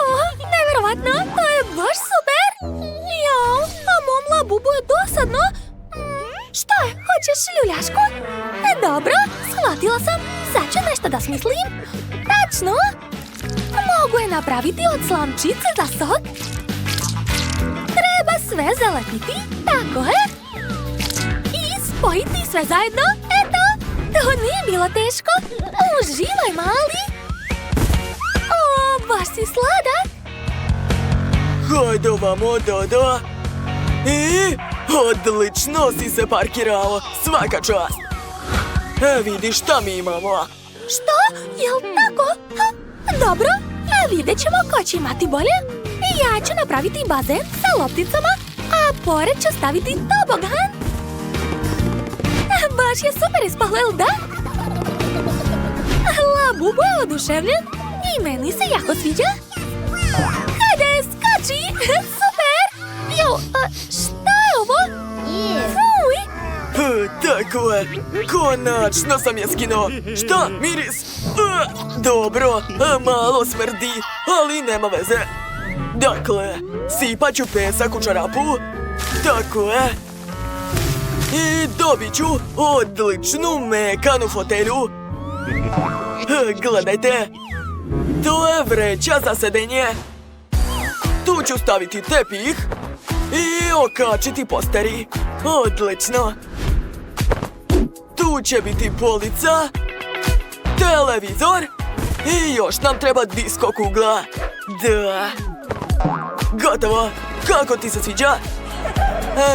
O, nevjerovatno, to je baš super. Jao, a mom Labubu je dosadno. Šta je, hoćeš ljuljašku? Dobro, shvatila sam. Sad ću nešto da smislim. Tačno. Mogu je napraviti od slamčice za sok. Treba sve zalepiti, tako je. I spojiti sve zajedno, eto. To nije bilo teško. Uživaj, mali. O, baš si sladak. Hajde ovamo, Dodo. I odlično si se parkirao. Svaka čast. Vidiš šta mi imamo. Što? Jel tako? Dobro, vidjet ćemo ko će imati bolje. Ja ću napraviti bazen sa lopticama, a pored ću staviti tobogan. Baš je super ispalo, jel da? Labubu je oduševljen i meni se jako sviđa. Hajde, skači! Super! Jo, šta je ovo? Fuj! Tako je. Konačno sam je skinuo. Šta? Miris? Dobro, malo smrdi, ali nema veze. Dakle, sipat ću pesak u čarapu. Tako je. I dobit ću odličnu mekanu fotelju. Gledajte. To je vreća za sedenje. Tu ću staviti tepih i okačiti posteri. Odlično. Tu će biti polica, televizor i još nam treba disko kugla. Da. Gotovo. Kako ti se sviđa?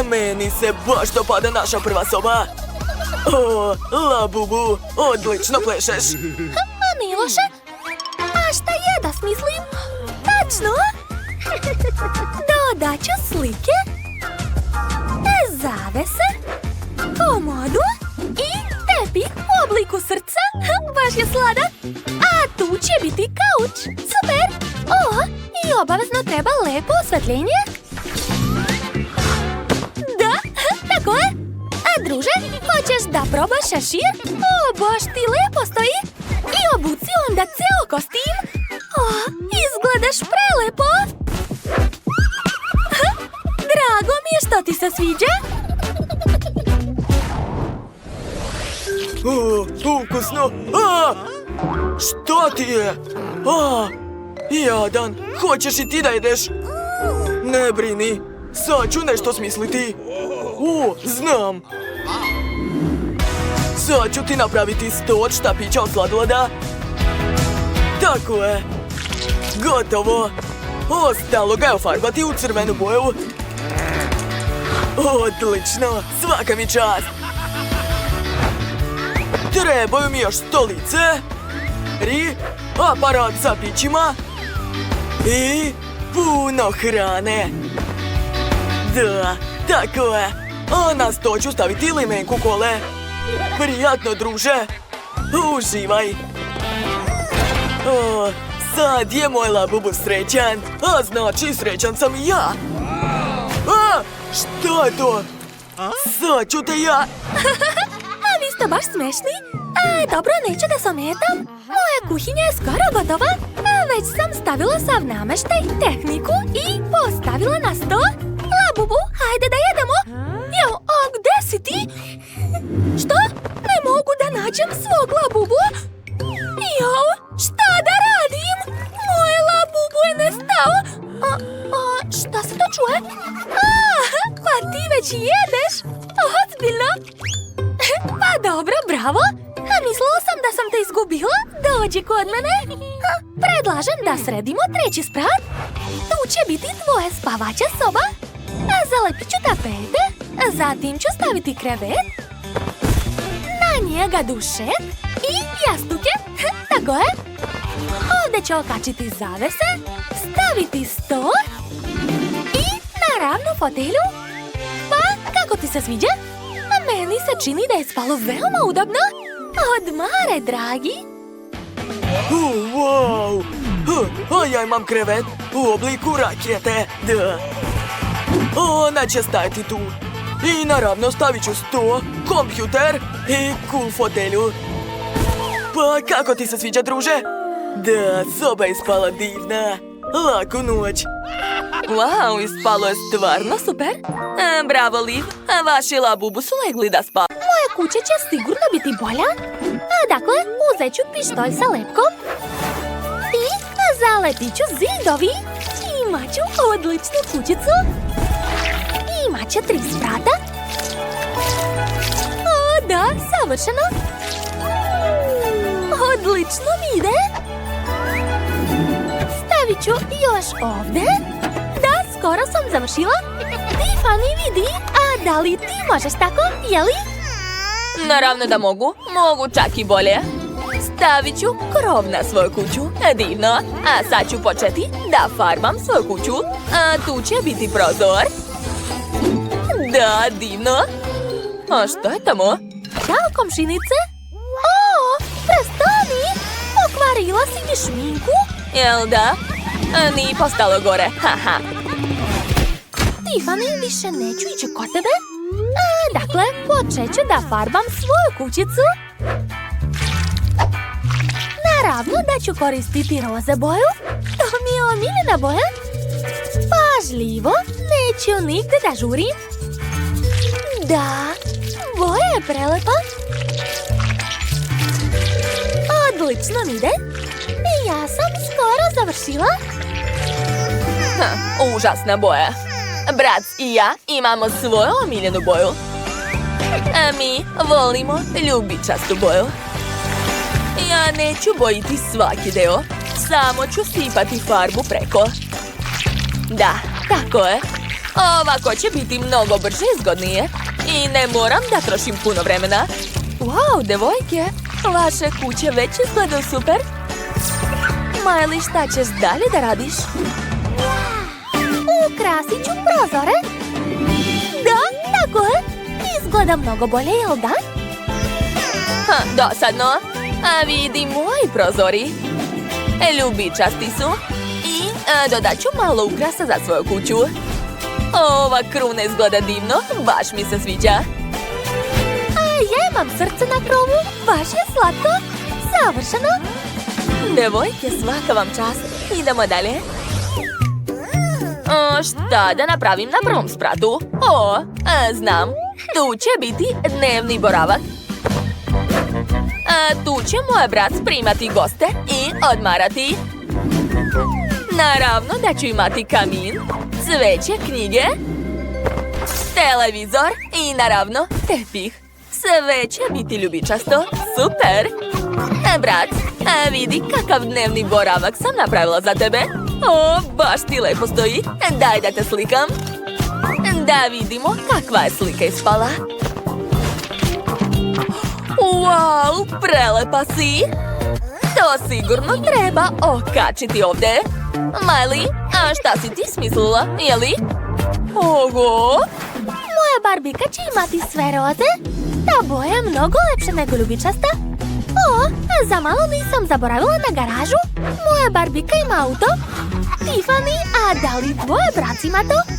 Meni se baš dopada naša prva soba. O, Labubu, odlično plešeš. Nije loše. A šta je da smislim? Tačno. Dodat ću slike, zavese, komodu i tepih u obliku srca. Baš je sladak. A tu će biti kauč. Super. O, i obavezno treba lepo osvetljenje. Da, tako je. A druže, hoćeš da probaš šešir? O, baš ti lepo stoji. I obuci onda ceo kostim. O, izgledaš prelepo. Drago mi je što ti se sviđa. Ukusno. Što ti je? Jadan, hoćeš i ti da jedeš? Ne brini, sad ću nešto smisliti. Znam. Sad ću ti napraviti 100 štapića od sladoleda. Tako je. Gotovo. Ostalo ga je ofarbati u crvenu boju. Odlično, svaka mi čast. Trebaju mi još stolice, aparat sa pićima i puno hrane. Da, tako je. A na sto ću staviti limenku kole. Prijatno, druže. Uživaj. Sad je moj Labubu srećan, a znači srećan sam i ja. Šta je to? Sad ću te ja... A vi ste baš smešni. Dobro, neću da se ometam. Moja kuhinja je skoro gotova. Već sam stavila sav nameštaj, tehniku i postavila na sto. Labubu, hajde da jedemo. Jel, a gde si ti? Što? Ne mogu da nađem svog Labubu. Jel, šta da radim? Moj Labubu je nestao. Šta se to čuje? Pa ti već jedeš. Ozbiljno. Pa dobro, bravo. Mislila sam da sam te izgubila. Dođi kod mene. Predlažem da sredimo treći sprat. Tu će biti tvoja spavaća soba. Zalepit ću tapete. Zatim ću staviti krevet. Na njega dušek i jastuke. Tako je. Ovdje ću okačiti zavese, staviti sto i naravno fotelju. Pa, kako ti se sviđa? Meni se čini da je spalo veoma udobno. Odmare, dragi. Wow! A ja imam krevet u obliku rakete. Da. Ona će stajati tu. I naravno stavit ću sto, kompjuter i cool fotelju. Pa kako ti se sviđa, druže? Da, soba je ispala divna. Laku noć. Wow, ispalo je stvarno super. Bravo, Liv. Vaši Labubu su legli da spava. Moja kuća će sigurno biti bolja. Dakle, uzet ću pištolj sa lepkom i zalepit ću zidovi. Imat ću odličnu kućicu. Imat će 3 sprata. O, da, savršeno. Odlično mi ide. Stavit ću još ovde. Da, skoro sam završila. Tiffany, vidi. A da li ti možeš tako, jeli? Naravno da mogu. Mogu čak i bolje. Stavit ću krov na svoju kuću. Divno. A sad ću početi da farbam svoju kuću. A tu će biti prozor. Da, divno. A što je tamo? Ćao, komšinice. O, prestani. Pokvarila si mi šminku. Jel da? Nije postalo gore. Haha. Tiffany, više neću ići kod tebe. Dakle, počet ću da farbam svoju kućicu. Naravno da ću koristiti roze boju. To mi je omiljena boja. Pažljivo, neću nigde da žurim. Da, Boja je prelepa. Odlično mi ide. I ja sam skoro završila. Užasna boja. Brat i ja imamo svoju omiljenu boju. A mi volimo ljubičastu boju. Ja neću bojiti svaki deo. Samo ću sipati farbu preko. Da, tako je. Ovako će biti mnogo brže i zgodnije. I ne moram da trošim puno vremena. Wow, devojke, vaše kuće već izgledaju super. Miley, šta ćeš dalje da radiš? Ukrasit ću prozore. Da, tako je. Izgleda mnogo bolje, jel da? Dosadno. A vidi moji prozori. Ljubičasti su. I dodat ću malo ukrasa za svoju kuću. Ova kruna izgleda divno, baš mi se sviđa. A ja imam srce na krovu, baš je slatko. Savršeno. Devojke, svaka vam čast. Idemo dalje. Šta da napravim na prvom spratu? Znam. Tu će biti dnevni boravak. Tu će moj brat primati goste i odmarati. Naravno da ću imati kamin, cveće, knjige, televizor i naravno tepih. Sve će biti ljubičasto. Super! Brat, vidi kakav dnevni boravak sam napravila za tebe. Baš ti lepo stoji. Daj da te slikam. Da vidimo kakva je slika ispala. Wow, prelepa si. To sigurno treba okačiti ovdje. Miley, a šta si ti smislila, jeli? Oho! Moja barbika će imati sve roze. Ta boja je mnogo lepša nego ljubičasta. Za malo nisam zaboravila na garažu. Moja barbika ima auto. Tiffany, a da li tvoj brat ima to?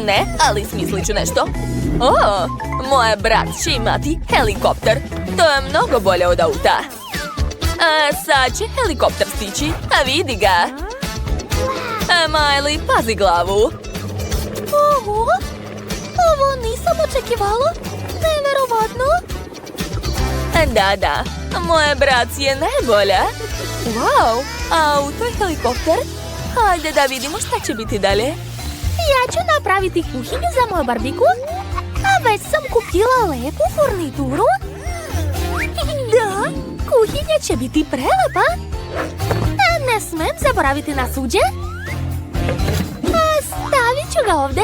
Ne, ali smislit ću nešto. Moj brat će imati helikopter. To je mnogo bolje od auta. Sad će helikopter stići, a vidi ga. Miley, pazi glavu. Oho, ovo nisam očekivala. Neverovatno. Da, moje brat je najbolja. Wow, auto i helikopter. Hajde da vidimo šta će biti dalje. Ja ću napraviti kuhinju za moju barbiku. A već sam kupila lepu furnituru. Da, kuhinja će biti prelepa. A ne smem zaboraviti na suđe. Stavit ću ga ovdje.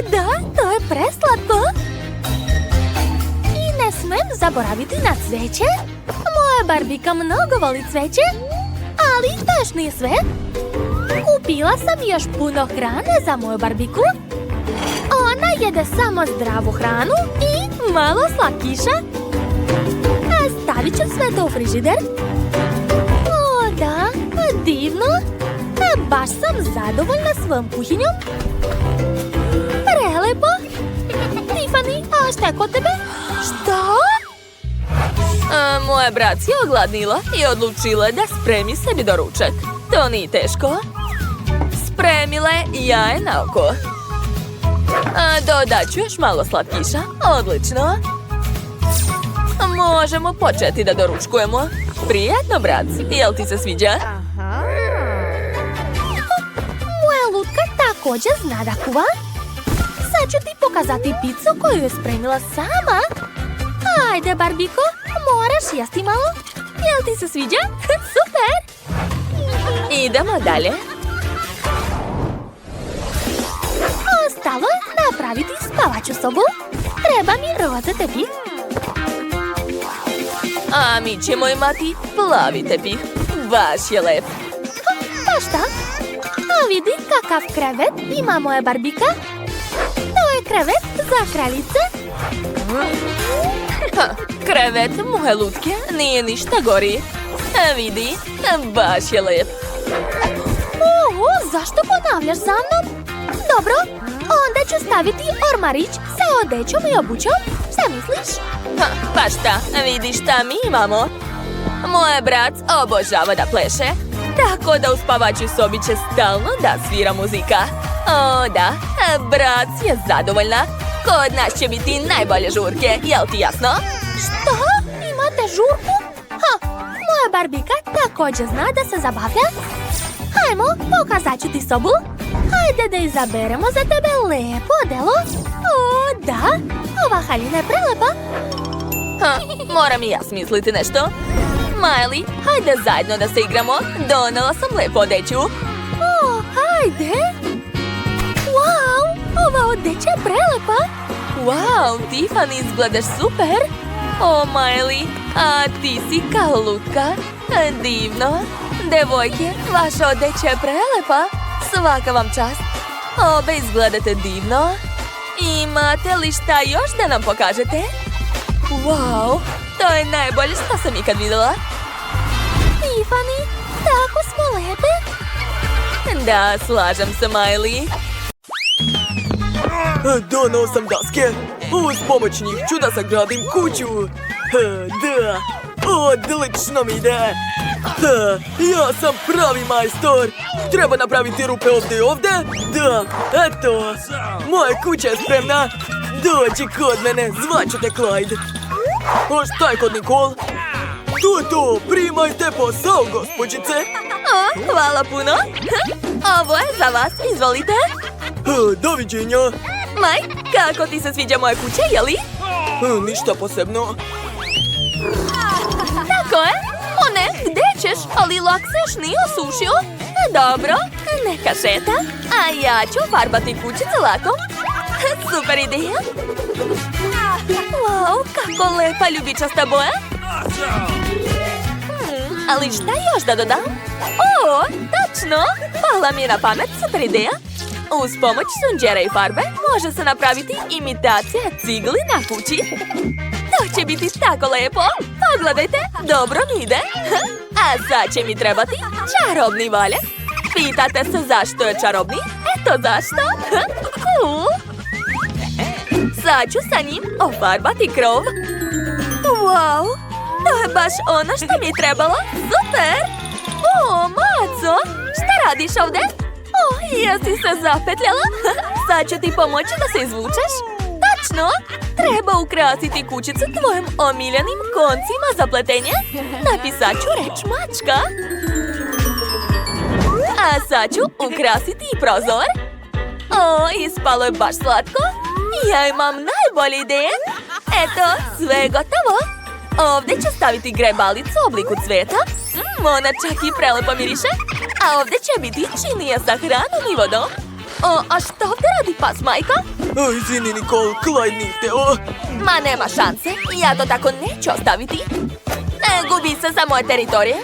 Da, to je preslatko. I ne smem zaboraviti na cveće. Moja barbika mnogo voli cveće. Ali to još nije sve. Kupila sam još puno hrane za moju barbiku. Ona jede samo zdravu hranu i malo slatkiša. Stavit ću sve to u frižider. Da, divno. Baš sam zadovoljna svojom kuhinjom. Prelepo. Tiffany, a šta je kod tebe? Šta? Moja brat je ogladnila i odlučila da spremi sebi doručak. To nije teško. Spremile jaje na oko. Dodat ću još malo slatkiša. Odlično. Možemo početi da doručkujemo. Prijatno, brat. Jel ti se sviđa? Moja lutka također zna da kuva. Sad ću ti pokazati picu koju je spremila sama. Ajde, Barbiko, moraš jesti malo. Jel ti se sviđa? Super! Idemo dalje. Ostalo je napraviti spavaću sobu. Treba mi roze tepih. A mi ćemo imati plavi tepih. Baš je lep. Pa šta? A vidi kakav krevet ima moja Barbika. To je krevet za kraljice. Krevet moje lutke nije ništa gori. Vidi, baš je lep. Zašto ponavljaš za mnom? Dobro, onda ću staviti ormarić sa odećom i obućom. Šta misliš? Pa šta, vidi šta mi imamo. Moj brat obožava da pleše, tako da u spavaćoj sobi će stalno da svira muzika. O da, brat je zadovoljna. Kod nas će biti najbolje žurke, jel ti jasno? Što? Imate žurku? Moja Barbika također zna da se zabavlja. Hajmo, pokazat ću ti sobu. Hajde da izaberemo za tebe lepo odelo. O, da, ova haljina je prelepa. Moram i ja smisliti nešto. Miley, hajde zajedno da se igramo. Donela sam lepo odeću. O, hajde. Wow, ova odeća je prelepa. Wow, Tiffany, izgledaš super. O, Miley, a ti si kao lutka. Divno. Devojke, vaša odeća je prelepa. Svaka vam čast. Obe izgledate divno. Imate li šta još da nam pokažete? Wow, to je najbolje što sam ikad vidjela. Tiffany, tako smo lepe. Da, slažem se, Miley. Donao sam daske. Uz pomoć njih ću da sagradim kuću. Da, odlično mi ide. Ja sam pravi majstor. Treba napraviti rupe ovdje i ovdje. Da, eto. Moja kuća je spremna. Dođi kod mene, zvaću te Clyde. O, šta je kod Nicole? To, primajte posao, gospođice. O, hvala puno. Ovo je za vas, izvolite. Doviđenja. Mike, kako ti se sviđa moja kuća, jeli? Ništa posebno. Tako je. O ne, gdje ćeš? Ali lak se još nije osušio. Dobro, neka šeta. A ja ću farbati kućicu lakom. Super ideja. Wow, kako lepa ljubičasta boja. Ali šta još da dodam? O, tačno! Pala mi je na pamet, super ideja. Uz pomoć sunđera i farbe može se napraviti imitacija cigli na kući. To će biti tako lepo. Pogledajte, dobro mi ide. A sad će mi trebati čarobni valjak. Pitate se zašto je čarobni? Eto zašto. Cool. Sad ću sa njim ofarbati krov. Wow, to je baš ono što mi je trebalo. Super. O, Maco, šta radiš ovdje? O, jesi se zapetljala? Sad ću ti pomoći da se izvučeš. Tačno, treba ukrasiti kućicu tvojim omiljenim koncima za pletenje. Napisat ću reč mačka. A sad ću ukrasiti i prozor. O, ispalo je baš slatko. Ja imam najbolje ideje. Eto, sve je gotovo. Ovdje ću staviti grebalicu u obliku cveta. Ona čak i prelepo miriše. A ovdje će biti činija sa hranom i vodom. O, a što ovdje radi pas, majka? Izvini, Nicole, Clyde nije hteo. Ma nema šanse, ja to tako neću ostaviti. Gubi se sa moje teritorije.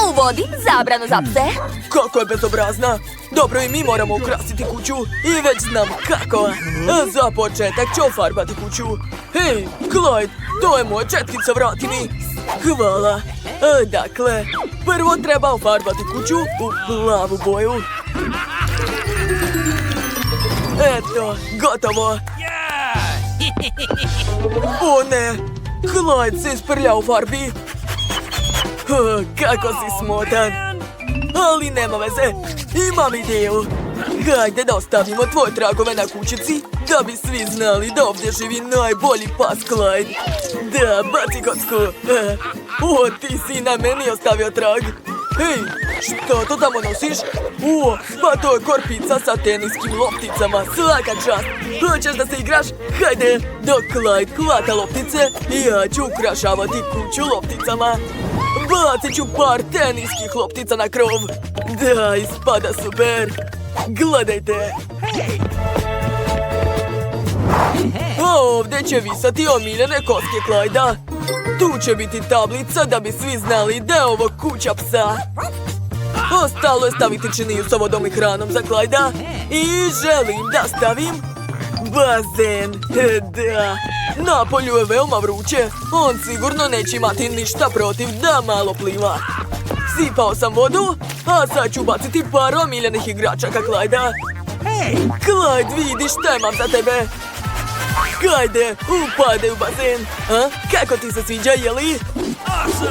Uvodim zabranu za pse. Kako je bezobrazna. Dobro, i mi moramo ukrasiti kuću. I već znam kako. Za početak ću ofarbati kuću. Hej, Clyde, to je moja četkica, vrati mi. Hvala. Dakle, prvo treba ofarbati kuću u plavu boju. Eto, gotovo. O ne, Clyde se isprlja u farbi. Kako si smotan. Ali nema veze, imam ideju. Hajde da ostavimo tvoje tragove na kućici, da bi svi znali da ovdje živi najbolji pas Clyde. Da, baci kocku. O, ti si na meni ostavio trag. Hej, što to tamo nosiš? O, pa to je korpica sa teniskim lopticama, svaka čast. Hoćeš da se igraš? Hajde, dok Clyde hvata loptice, ja ću ukrašavati kuću lopticama. Bacit ću par teniskih loptica na krov. Da, ispada super. Gledajte. A ovdje će visati omiljene koske Clyda. Tu će biti tablica da bi svi znali da je ovo kuća psa. Ostalo je staviti činiju sa vodom i hranom za Clyda. I želim da stavim bazen. Da, napolju je veoma vruće. On sigurno neće imati ništa protiv da malo pliva. Sipao sam vodu, a sad ću baciti par omiljenih igračaka Clyda. Clyde, vidi šta imam za tebe. Hajde, upadaj u bazen. Kako ti se sviđa, jeli?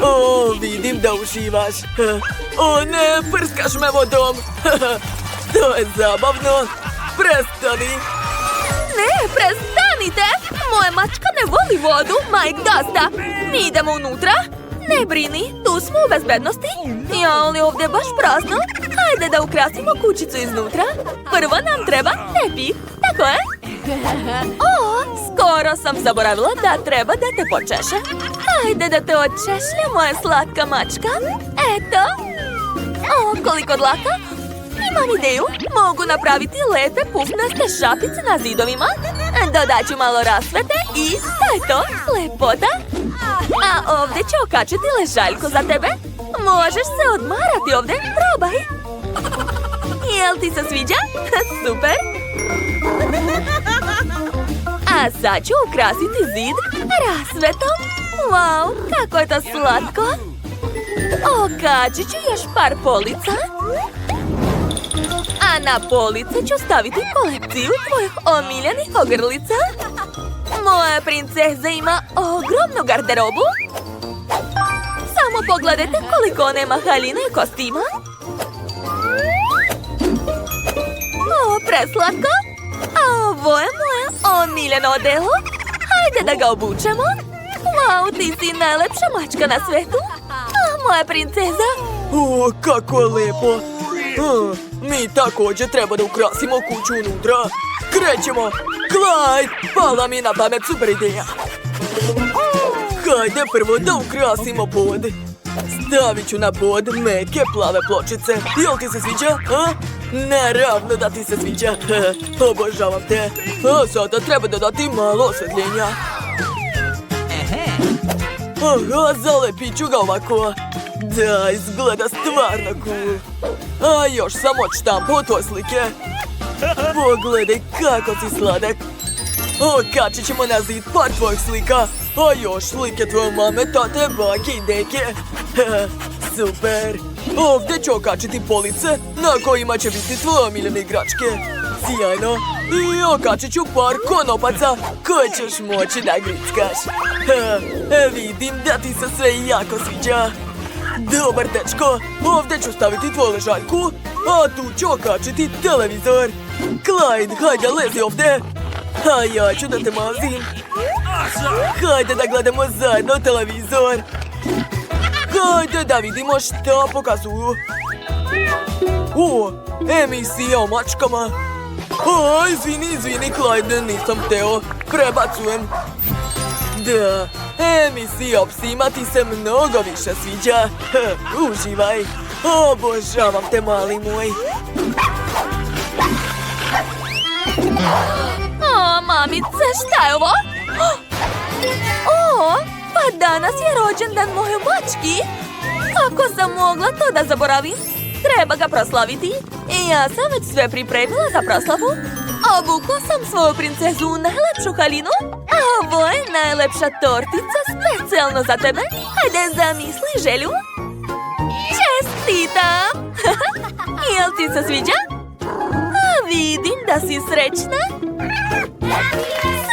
O, vidim da uživaš. O ne, prskaš me vodom. To je zabavno. Prestani. Ne, prestani! Stanite! Moja mačka ne voli vodu, Mike dosta. Mi idemo unutra. Ne brini, tu smo u bezbednosti. Ja, ali ovdje je baš prazno. Hajde da ukrasimo kućicu iznutra. Prvo nam treba tepih, tako je? O, skoro sam zaboravila da treba da te počeše. Hajde da te odčešlja moja slatka mačka. Eto. O, koliko dlaka. Imam ideju, mogu napraviti lepe pufnaste šapice na zidovima. Dodat ću malo rasvete i to je to, lepota. A ovdje ću okačiti ležaljku za tebe. Možeš se odmarati ovdje, probaj. Jel ti se sviđa? Super. A sad ću ukrasiti zid rasvetom. Wow, kako je to slatko. Okačit ću još par polica. A na police ću staviti kolekciju tvojih omiljenih ogrlica. Moja princeza ima ogromnu garderobu. Samo pogledajte koliko nema haljina i kostima. O, preslatko. A ovo je moje omiljeno odelo. Hajde da ga obučemo. Wow, ti si najlepša mačka na svetu. A, moja princeza. O, kako je lepo. Mi također treba da ukrasimo kuću unutra. Krećemo! Clyde! Pala mi na pamet super ideja. Hajde prvo da ukrasimo pod. Stavit ću na pod meke plave pločice. Jel ti se sviđa? Naravno da ti se sviđa. Obožavam te. A sada treba dodati malo osvetljenja. Aha, zalepit ću ga ovako. Da, izgleda stvarno cool. A još sam odštampao tvoje slike. Pogledaj kako si sladak. Okačit ćemo na zid par tvojih slika. A još slike tvoje mame, tate, bake i deke. Super. Ovdje ću okačiti police na kojima će biti tvoje omiljene igračke. Sjajno. I okačit ću par konopaca koje ćeš moći da grickaš. Vidim da ti se sve jako sviđa. Dobar dečko, ovdje ću staviti tvoju ležaljku, a tu ću okačiti televizor. Clyde, hajde lezi ovdje. A ja ću da te mazim. Hajde da gledamo zajedno televizor. Hajde da vidimo šta pokazuju. O, emisija o mačkama. O, izvini, Clyde, nisam teo. Prebacujem. Da, emisija o psima ti se mnogo više sviđa. Uživaj. Obožavam te, mali moj. O, mamice, šta je ovo? O, pa danas je rođendan moje mački. Kako sam mogla to da zaboravim? Treba ga proslaviti. I ja sam već sve pripremila za proslavu. Obukla sam svoju princezu u najlepšu haljinu. A ovo je najlepša tortica specijalno za tebe. Hajde, zamisli želju. Čestitam! Jel ti se sviđa? A vidim da si srećna.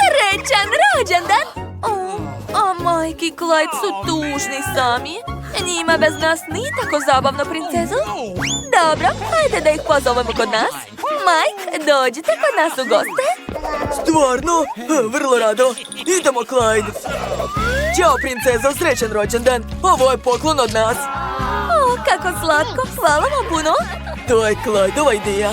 Srećan rođendan! O, Mike i Clyde su tužni sami. Njima bez nas nije tako zabavno, princezo. Dobro, hajde da ih pozovemo kod nas. Mike, dođite kod nas u goste. Stvarno? Vrlo rado. Idemo, Clyde. Ćao, princezo, srećan rođendan. Ovo je poklon od nas. O, kako slatko, hvala vam puno. To je Clydeova ideja.